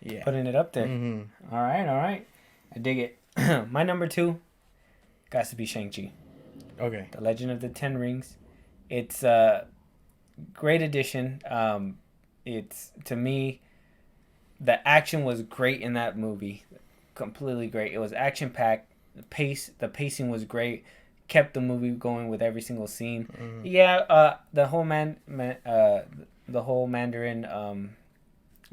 Yeah. Putting it up there. hmm All right. I dig it. My number 2 got to be Shang-Chi, Okay. The Legend of the Ten Rings. It's a great addition. It's, to me, the action was great in that movie, completely great. It was action packed. The pacing was great. Kept the movie going with every single scene. Yeah, the whole the whole Mandarin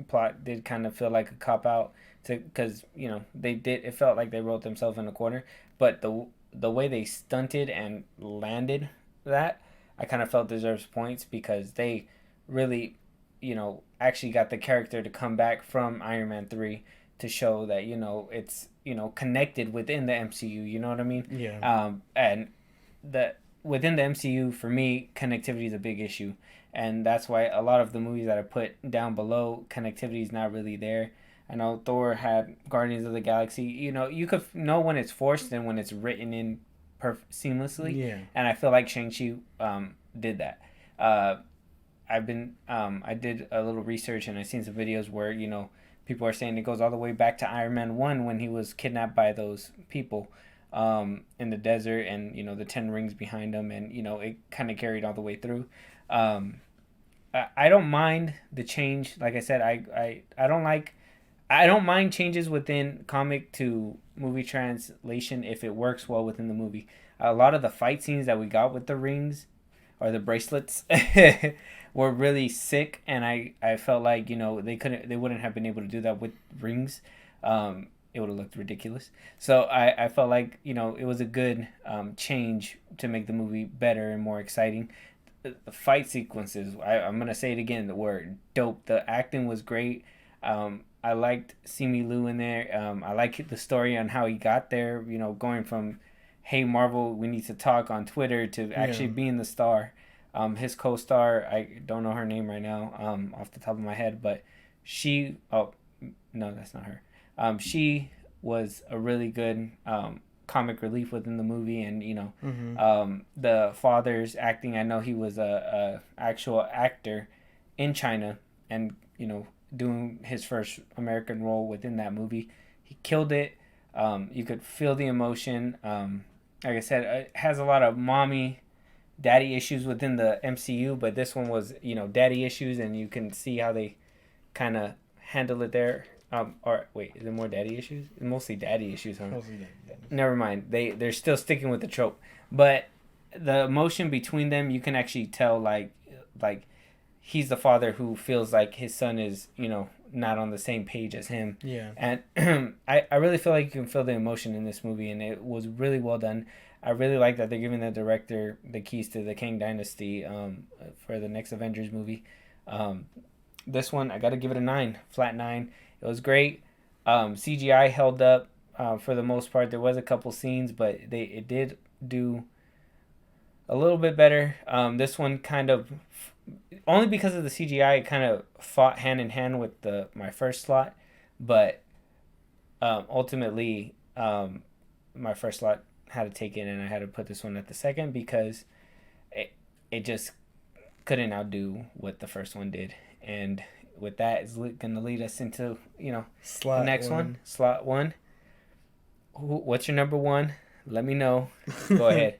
plot did kind of feel like a cop out, because it felt like they wrote themselves in a corner. But the way they stunted and landed that, I kind of felt deserves points, because they really actually got the character to come back from Iron Man 3 to show that it's connected within the MCU. You know what I mean? Yeah. And the within the MCU, for me, connectivity is a big issue, and that's why a lot of the movies that I put down below, connectivity is not really there. I know Thor had Guardians of the Galaxy. You could know when it's forced and when it's written in seamlessly. Yeah. And I feel like Shang-Chi did that. I did a little research, and I've seen some videos where people are saying it goes all the way back to Iron Man 1, when he was kidnapped by those people in the desert, and the 10 rings behind him, and it kind of carried all the way through. I don't mind the change. Like I said, I don't mind changes within comic to movie translation if it works well within the movie. A lot of the fight scenes that we got with the rings or the bracelets were really sick, and I felt like they wouldn't have been able to do that with rings. It would have looked ridiculous. So I felt like it was a good change to make the movie better and more exciting. The fight sequences, I'm gonna say it again, were dope. The acting was great. I liked Simu Liu in there. I like the story on how he got there. Going from, "Hey Marvel, we need to talk" on Twitter, to actually being the star. His co-star, I don't know her name right now, off the top of my head, but she. Oh, no, that's not her. She was a really good comic relief within the movie, and the father's acting. I know he was a actual actor in China, and doing his first American role within that movie. He killed it. You could feel the emotion. Like I said, it has a lot of mommy, daddy issues within the MCU, but this one was, daddy issues, and you can see how they kind of handle it there. Or wait, is it more daddy issues? Mostly daddy issues, huh? Mostly daddy. Never mind. They're still sticking with the trope, but the emotion between them, you can actually tell like he's the father who feels like his son is not on the same page as him. Yeah. And I really feel like you can feel the emotion in this movie, and it was really well done. I really like that they're giving the director the keys to the Kang Dynasty for the next Avengers movie. This one, I got to give it a 9, flat 9. It was great. CGI held up for the most part. There was a couple scenes, but it did do a little bit better. This one kind of, only because of the CGI, it kind of fought hand in hand with my first slot, but ultimately my first slot had to take it, and I had to put this one at the second because it just couldn't outdo what the first one did. And with that, it's going to lead us into Slot the next one. Slot 1. What's your number 1? Let me know. Go ahead.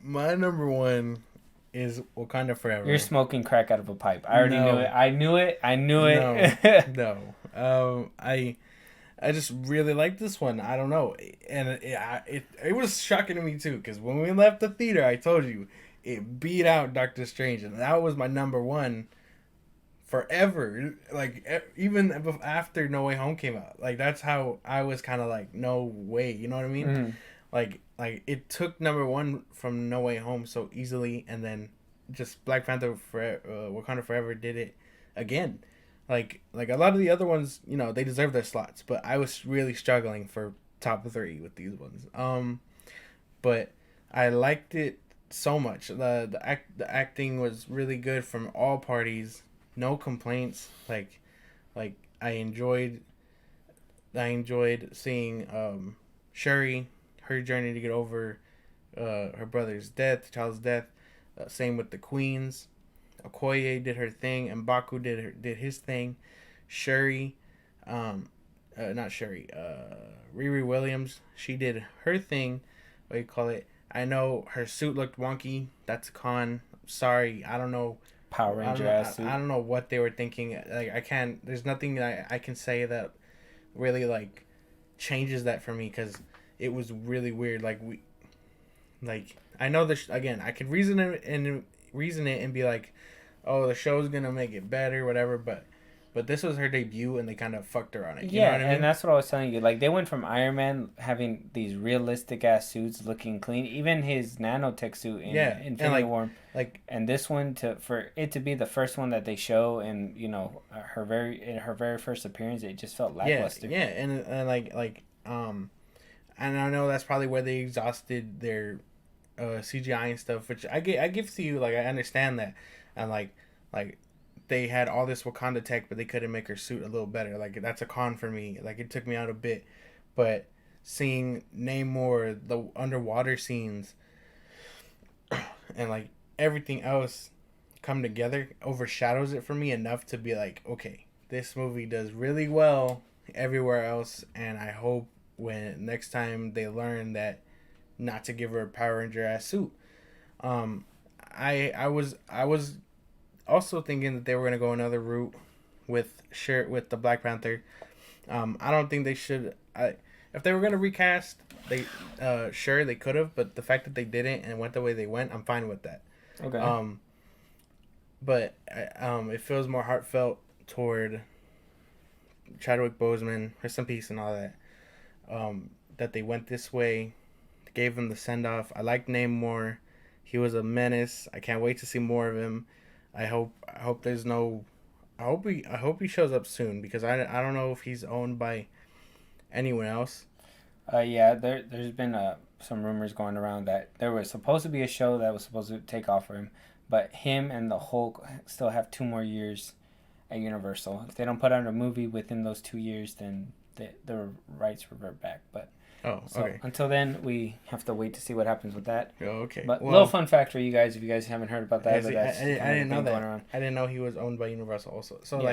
My number 1 is Wakanda Forever. You're smoking crack out of a pipe. I already knew it. I knew it. No. I just really like this one. I don't know. And it was shocking to me too, because when we left the theater, I told you, it beat out Doctor Strange. And that was my number 1 forever. Like, even after No Way Home came out. Like, that's how I was kind of like, no way. You know what I mean? Mm-hmm. Like it took number 1 from No Way Home so easily, and then just Black Panther Wakanda Forever did it again. Like a lot of the other ones, they deserve their slots, but I was really struggling for top 3 with these ones. But I liked it so much. The acting was really good from all parties. No complaints. Like I enjoyed seeing Shuri, her journey to get over her brother's death, child's death. Same with the queens. Okoye did her thing, and M'Baku did his thing. Shuri, not Shuri, Riri Williams, she did her thing. What do you call it? I know her suit looked wonky. That's a con. Sorry, I don't know. Power Ranger ass suit. I don't know what they were thinking. Like, I can't. There's nothing that I can say that really like changes that for me, because it was really weird. I know this again. I could reason it and be like, oh, the show's gonna make it better, whatever. But this was her debut, and they kind of fucked her on it. You know what I mean? And that's what I was telling you. Like, they went from Iron Man having these realistic ass suits looking clean, even his nanotech suit in Infinity War. And this one for it to be the first one that they show, and her very first appearance, it just felt lackluster. Yeah, and and I know that's probably where they exhausted their CGI and stuff, which I give to you. Like, I understand that, and like they had all this Wakanda tech, but they couldn't make her suit a little better. Like, that's a con for me. Like, it took me out a bit, but seeing Namor, the underwater scenes, and like everything else come together overshadows it for me enough to be like, okay, this movie does really well everywhere else, and I hope when next time they learn that not to give her a Power Ranger ass suit. I was also thinking that they were gonna go another route with the Black Panther. I don't think they should. If they were gonna recast, they could have, but the fact that they didn't and went the way they went, I'm fine with that. Okay. But it feels more heartfelt toward Chadwick Boseman, rest in peace, and all that. That they went this way, gave him the send off. I like Namor. He was a menace. I can't wait to see more of him. I hope there's no. I hope he shows up soon, because I don't know if he's owned by anyone else. There's been some rumors going around that there was supposed to be a show that was supposed to take off for him, but him and the Hulk still have 2 more years at Universal. If they don't put out a movie within those 2 years, then the rights revert back. But until then, we have to wait to see what happens with that. Oh, okay. But little fun fact for you guys, if you guys haven't heard about that. I didn't know that. I didn't know he was owned by Universal also. So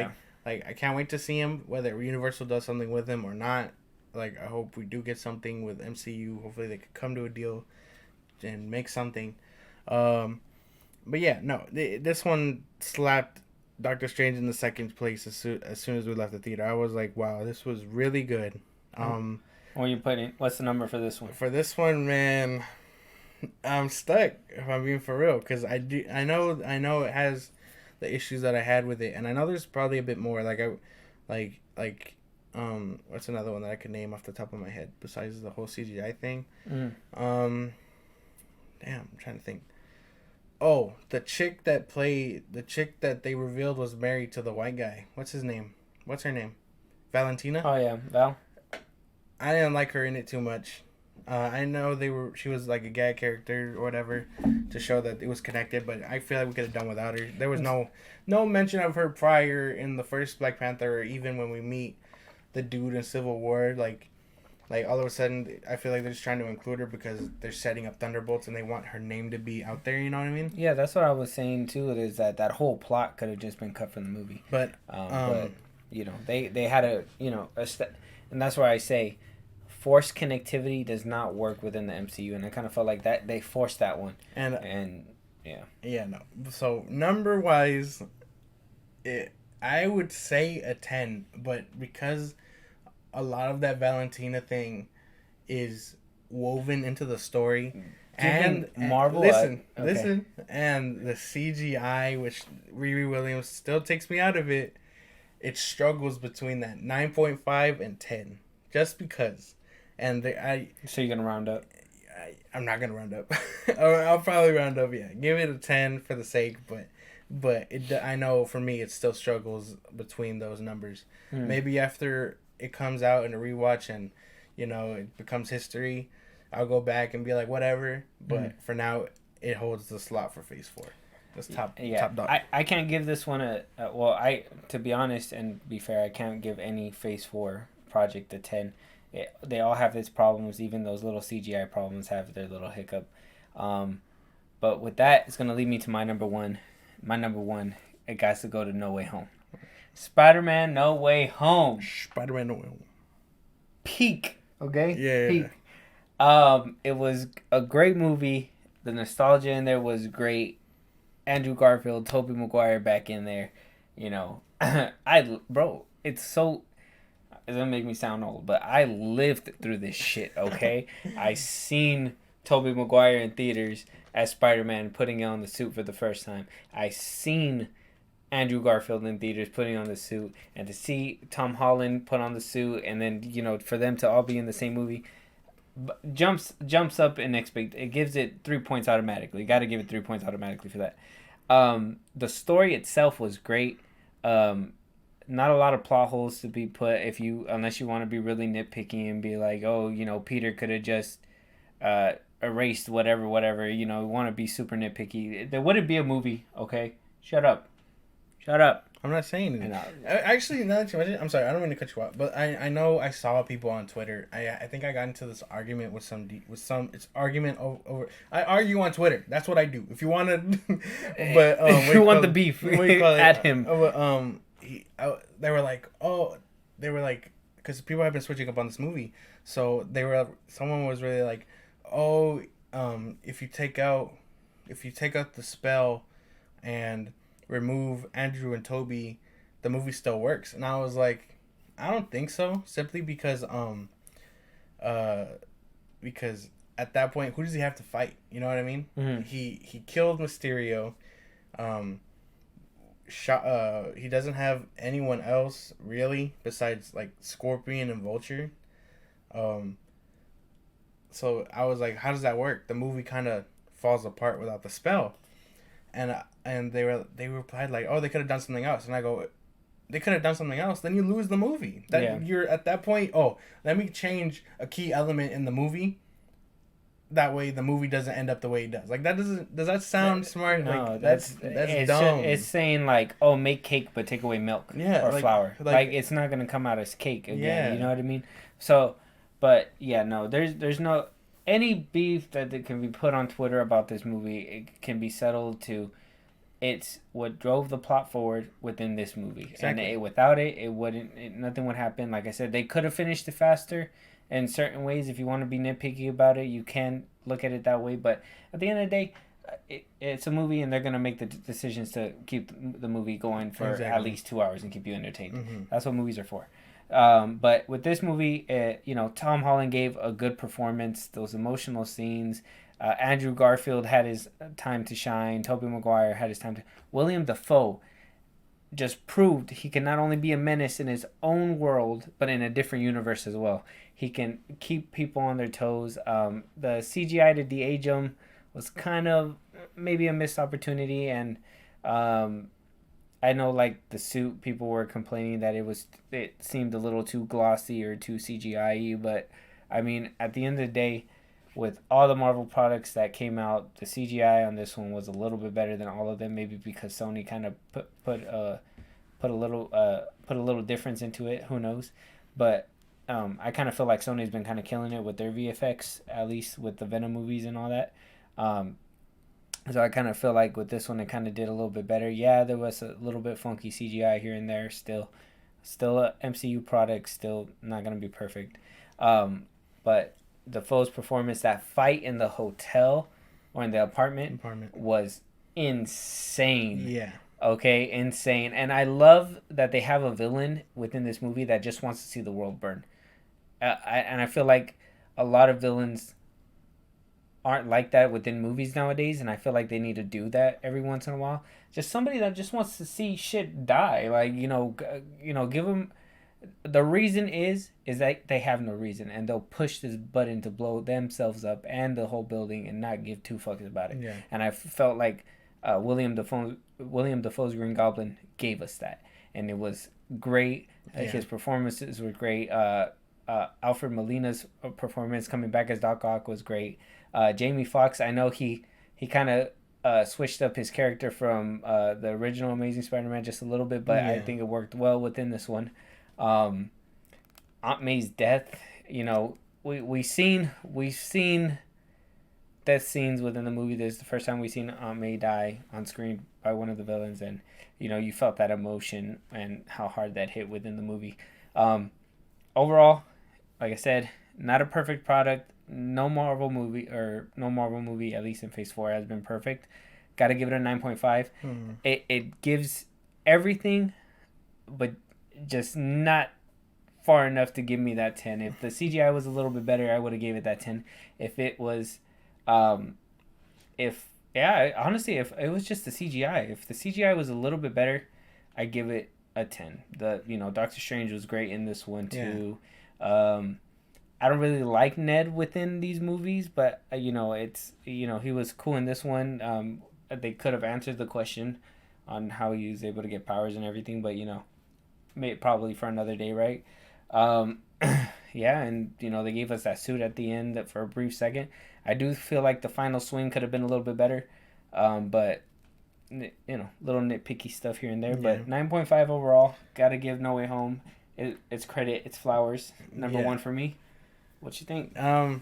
I can't wait to see him, whether Universal does something with him or not. like I hope we do get something with MCU. Hopefully they could come to a deal and make something. But yeah, no, this one slapped Doctor Strange in the second place as soon as we left the theater. I was like, wow, this was really good. What are you putting? What's the number for this one? For this one, man, I'm stuck. If I'm being for real, because I know it has the issues that I had with it, and I know there's probably a bit more. What's another one that I could name off the top of my head besides the whole CGI thing? Damn, I'm trying to think. Oh, the chick that they revealed was married to the white guy. What's his name? What's her name? Valentina? Oh yeah, Val. I didn't like her in it too much. I know she was like a gag character or whatever to show that it was connected, but I feel like we could have done without her. There was no mention of her prior in the first Black Panther, or even when we meet the dude in Civil War. Like all of a sudden, I feel like they're just trying to include her because they're setting up Thunderbolts and they want her name to be out there. You know what I mean? Yeah, that's what I was saying too. Is that whole plot could have just been cut from the movie. But you know, they had and that's why I say forced connectivity does not work within the MCU, and I kind of felt like that they forced that one. And yeah, no. So number wise, I would say a 10, but because a lot of that Valentina thing is woven into the story, and Marvel. Listen, and the CGI, which Riri Williams still takes me out of it. It struggles between that 9.5 and 10, just because. And so you're gonna round up? I'm not gonna round up. I'll probably round up. Yeah, give it a 10 for the sake, but I know for me it still struggles between those numbers. Maybe after it comes out in a rewatch and it becomes history, I'll go back and be like whatever. But for now, it holds the slot for Phase 4. That's top dog. I can't give this one to be honest and be fair, I can't give any Phase 4 project a 10. They all have its problems. Even those little CGI problems have their little hiccup. But with that, it's going to lead me to my number one. My number one, it got to go to No Way Home. Spider-Man No Way Home. Spider-Man No Way Home. Peak. Okay? Yeah. Peak. It was a great movie. The nostalgia in there was great. Andrew Garfield, Tobey Maguire back in there. It's so... It's gonna make me sound old, but I lived through this shit, okay? I seen Tobey Maguire in theaters as Spider-Man putting on the suit for the first time. I seen Andrew Garfield in theaters putting on the suit, and to see Tom Holland put on the suit, and then for them to all be in the same movie, jumps up in it gives it 3 points automatically. You got to give it 3 points automatically for that. The story itself was great. Not a lot of plot holes to be put unless you want to be really nitpicky and be like, oh, Peter could have just erased whatever, want to be super nitpicky. There wouldn't be a movie, okay? Shut up. I'm not saying it. Actually, now that you mention it, I'm sorry, I don't mean to cut you off, but I know I saw people on Twitter. I think I got into this argument with some. It's argument over. I argue on Twitter. That's what I do. If you want to, but if you want the beef, at him. They were like, because people have been switching up on this movie, so someone was really like, if you take out the spell and remove Andrew and Toby, the movie still works. And I was like, I don't think so, simply because at that point, who does he have to fight? You know what I mean? Mm-hmm. He killed Mysterio. He doesn't have anyone else really besides like Scorpion and Vulture. So I was like, how does that work? The movie kind of falls apart without the spell. And they replied like, oh, they could have done something else. And I go, they could have done something else. Then you lose the movie. You're at that point. Oh, let me change a key element in the movie. That way the movie doesn't end up the way it does. Like does that sound smart? No, like that's dumb. It's saying like, oh, make cake but take away milk or flour. Like it's not gonna come out as cake again. Yeah. You know what I mean? So, but yeah, no, there's no any beef that can be put on Twitter about this movie. It can be settled to it's what drove the plot forward within this movie. Exactly. And without it, nothing would happen. Like I said, they could have finished it faster in certain ways. If you want to be nitpicky about it, you can look at it that way. But at the end of the day, it's a movie, and they're gonna make the decisions to keep the movie going for at least 2 hours and keep you entertained. Mm-hmm. That's what movies are for. But with this movie, Tom Holland gave a good performance. Those emotional scenes. Andrew Garfield had his time to shine. Tobey Maguire had his time to. William Dafoe just proved he can not only be a menace in his own world, but in a different universe as well. He can keep people on their toes. The CGI to de-age him was kind of maybe a missed opportunity, and I know like the suit, people were complaining that it seemed a little too glossy or too CGI-y, but I mean at the end of the day, with all the Marvel products that came out, the CGI on this one was a little bit better than all of them. Maybe because Sony kind of put a little difference into it. Who knows? But I kind of feel like Sony's been kind of killing it with their VFX, at least with the Venom movies and all that. So I kind of feel like with this one, it kind of did a little bit better. Yeah, there was a little bit funky CGI here and there. Still a MCU product. Still not gonna be perfect. But Defoe's performance, that fight in the hotel or in the apartment. Was insane. Yeah. Okay, insane. And I love that they have a villain within this movie that just wants to see the world burn. I feel like a lot of villains aren't like that within movies nowadays, and I feel like they need to do that every once in a while. Just somebody that just wants to see shit die. Like, give them. The reason is that they have no reason, and they'll push this button to blow themselves up and the whole building and not give two fucks about it. Yeah. And I felt like William Dafoe's Green Goblin gave us that, and it was great. His performances were great. Alfred Molina's performance coming back as Doc Ock was great. Jamie Foxx, I know he kind of switched up his character from the original Amazing Spider-Man just a little bit, but I think it worked well within this one. Aunt May's death, we've seen death scenes within the movie. This is the first time we've seen Aunt May die on screen by one of the villains, and you felt that emotion and how hard that hit within the movie. Overall, like I said, not a perfect product. No Marvel movie, at least in Phase 4, has been perfect. Got to give it a 9.5. It gives everything, but just not far enough to give me that 10. If the CGI was a little bit better, I would have gave it that 10. If it was, honestly, if it was just the CGI, if the CGI was a little bit better, I'd give it a 10. Doctor Strange was great in this one too. Yeah. I don't really like Ned within these movies, but he was cool in this one. They could have answered the question on how he was able to get powers and everything, but probably for another day, right? Yeah, and they gave us that suit at the end for a brief second. I do feel like the final swing could have been a little bit better, but little nitpicky stuff here and there. But 9.5 overall. Gotta give No Way Home it's credit. It's flowers. Number one for me. What you think? I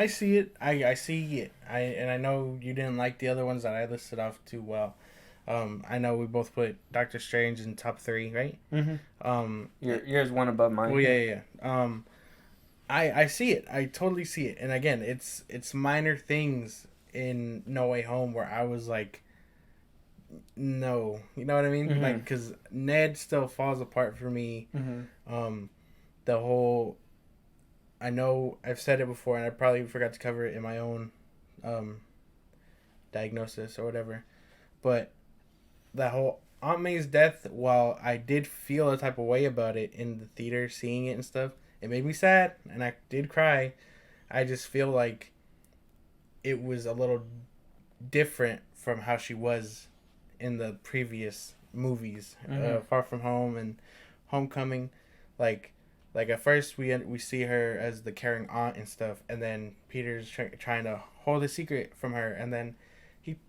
see it. I see it. I know you didn't like the other ones that I listed off too well. I know we both put Doctor Strange in top 3, right? Mm-hmm. Yours one above mine. Oh yeah. I see it. I totally see it. And again, it's minor things in No Way Home where I was like, no, you know what I mean? Mm-hmm. Like, because Ned still falls apart for me. Mm-hmm. The whole, I know I've said it before, and I probably forgot to cover it in my own diagnosis or whatever, but that whole Aunt May's death, while I did feel a type of way about it in the theater, seeing it and stuff, it made me sad, and I did cry. I just feel like it was a little different from how she was in the previous movies, Far From Home and Homecoming. Like at first we see her as the caring aunt and stuff, and then Peter's trying to hold a secret from her, and then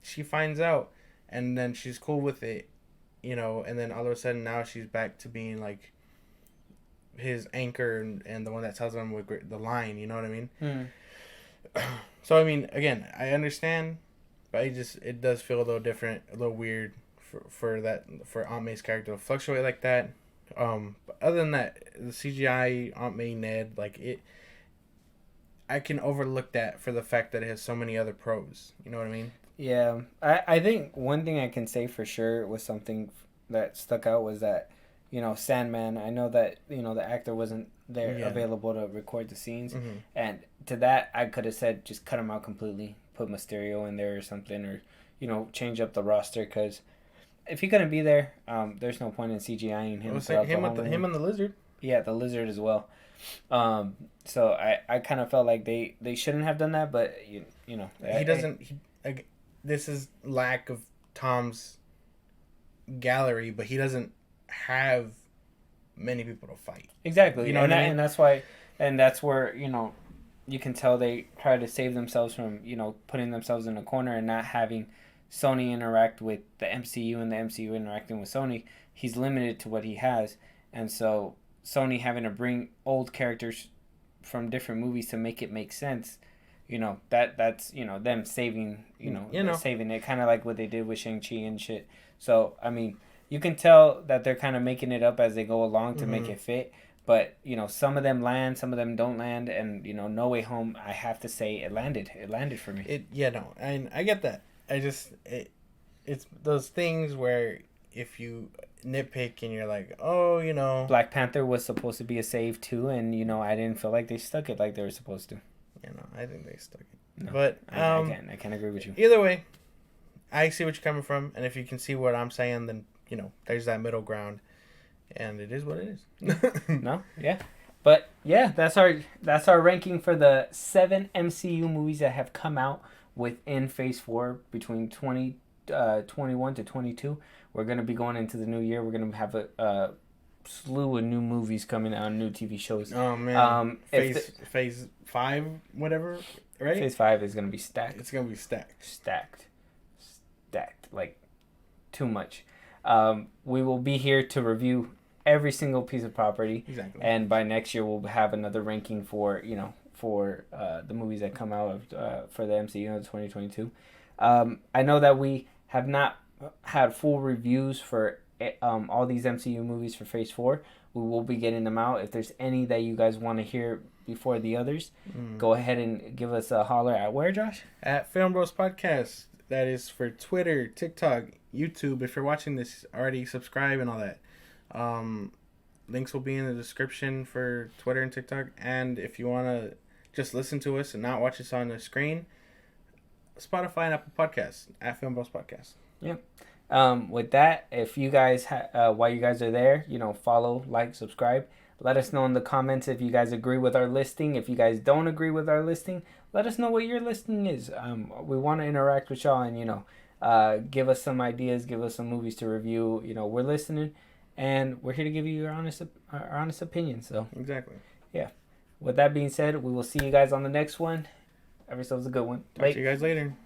she finds out, and then she's cool with it, and then all of a sudden now she's back to being like his anchor and the one that tells him the line, you know what I mean? So I mean, again, I understand But it does feel a little different, a little weird for Aunt May's character to fluctuate like that. But other than that, the CGI Aunt May Ned, like it, I can overlook that for the fact that it has so many other pros. You know what I mean? Yeah, I think one thing I can say for sure was something that stuck out was that, Sandman. I know that the actor wasn't there available to record the scenes, and to that I could have said just cut him out completely, put Mysterio in there or something, or change up the roster because if he couldn't be there, there's no point in CGIing him. Him and the lizard. Yeah, the lizard as well. So I kind of felt like they shouldn't have done that, but he doesn't. This is lack of Tom's gallery, but he doesn't have many people to fight. Exactly. You know what I mean? And that's why, and that's where you can tell they try to save themselves from putting themselves in a corner and not having Sony interact with the MCU and the MCU interacting with Sony. He's limited to what he has, and so Sony having to bring old characters from different movies to make it make sense. That's them saving saving it, kind of like what they did with Shang-Chi and shit. So I mean, you can tell that they're kind of making it up as they go along to make it fit. But some of them land, some of them don't land, and No Way Home, I have to say it landed for me. I get that. It's those things where if you nitpick and you're like, Black Panther was supposed to be a save too, and I didn't feel like they stuck it like they were supposed to. I think they stuck it. No, but I can't agree with you. Either way, I see what you're coming from, and if you can see what I'm saying, then there's that middle ground, and it is what it is. No, yeah, but yeah, that's our ranking for the 7 MCU movies that have come out within Phase 4 between 2021 to 22. We're gonna be going into the new year. We're gonna have a slew of new movies coming out, new TV shows. Oh man, phase 5, whatever, right? Phase 5 is gonna be stacked. It's gonna be stacked, like too much. We will be here to review every single piece of property. Exactly. And by next year, we'll have another ranking for the movies that come out for the MCU in 2022. I know that we have not had full reviews for all these MCU movies for Phase 4. We will be getting them out. If there's any that you guys want to hear before the others, go ahead and give us a holler at where, Josh? At FilmBros Podcast. That is for Twitter, TikTok, YouTube. If you're watching this, already subscribe and all that. Links will be in the description for Twitter and TikTok. And if you want to just listen to us and not watch us on the screen, Spotify and Apple Podcasts at FilmBros Podcast. Yeah. With that, if you guys while you guys are there, follow, like, subscribe. Let us know in the comments if you guys agree with our listing. If you guys don't agree with our listing, let us know what your listing is. We want to interact with y'all and give us some ideas, give us some movies to review. We're listening, and we're here to give you our honest opinion. So exactly. Yeah. With that being said, we will see you guys on the next one. Have yourselves a good one. Talk to you guys later.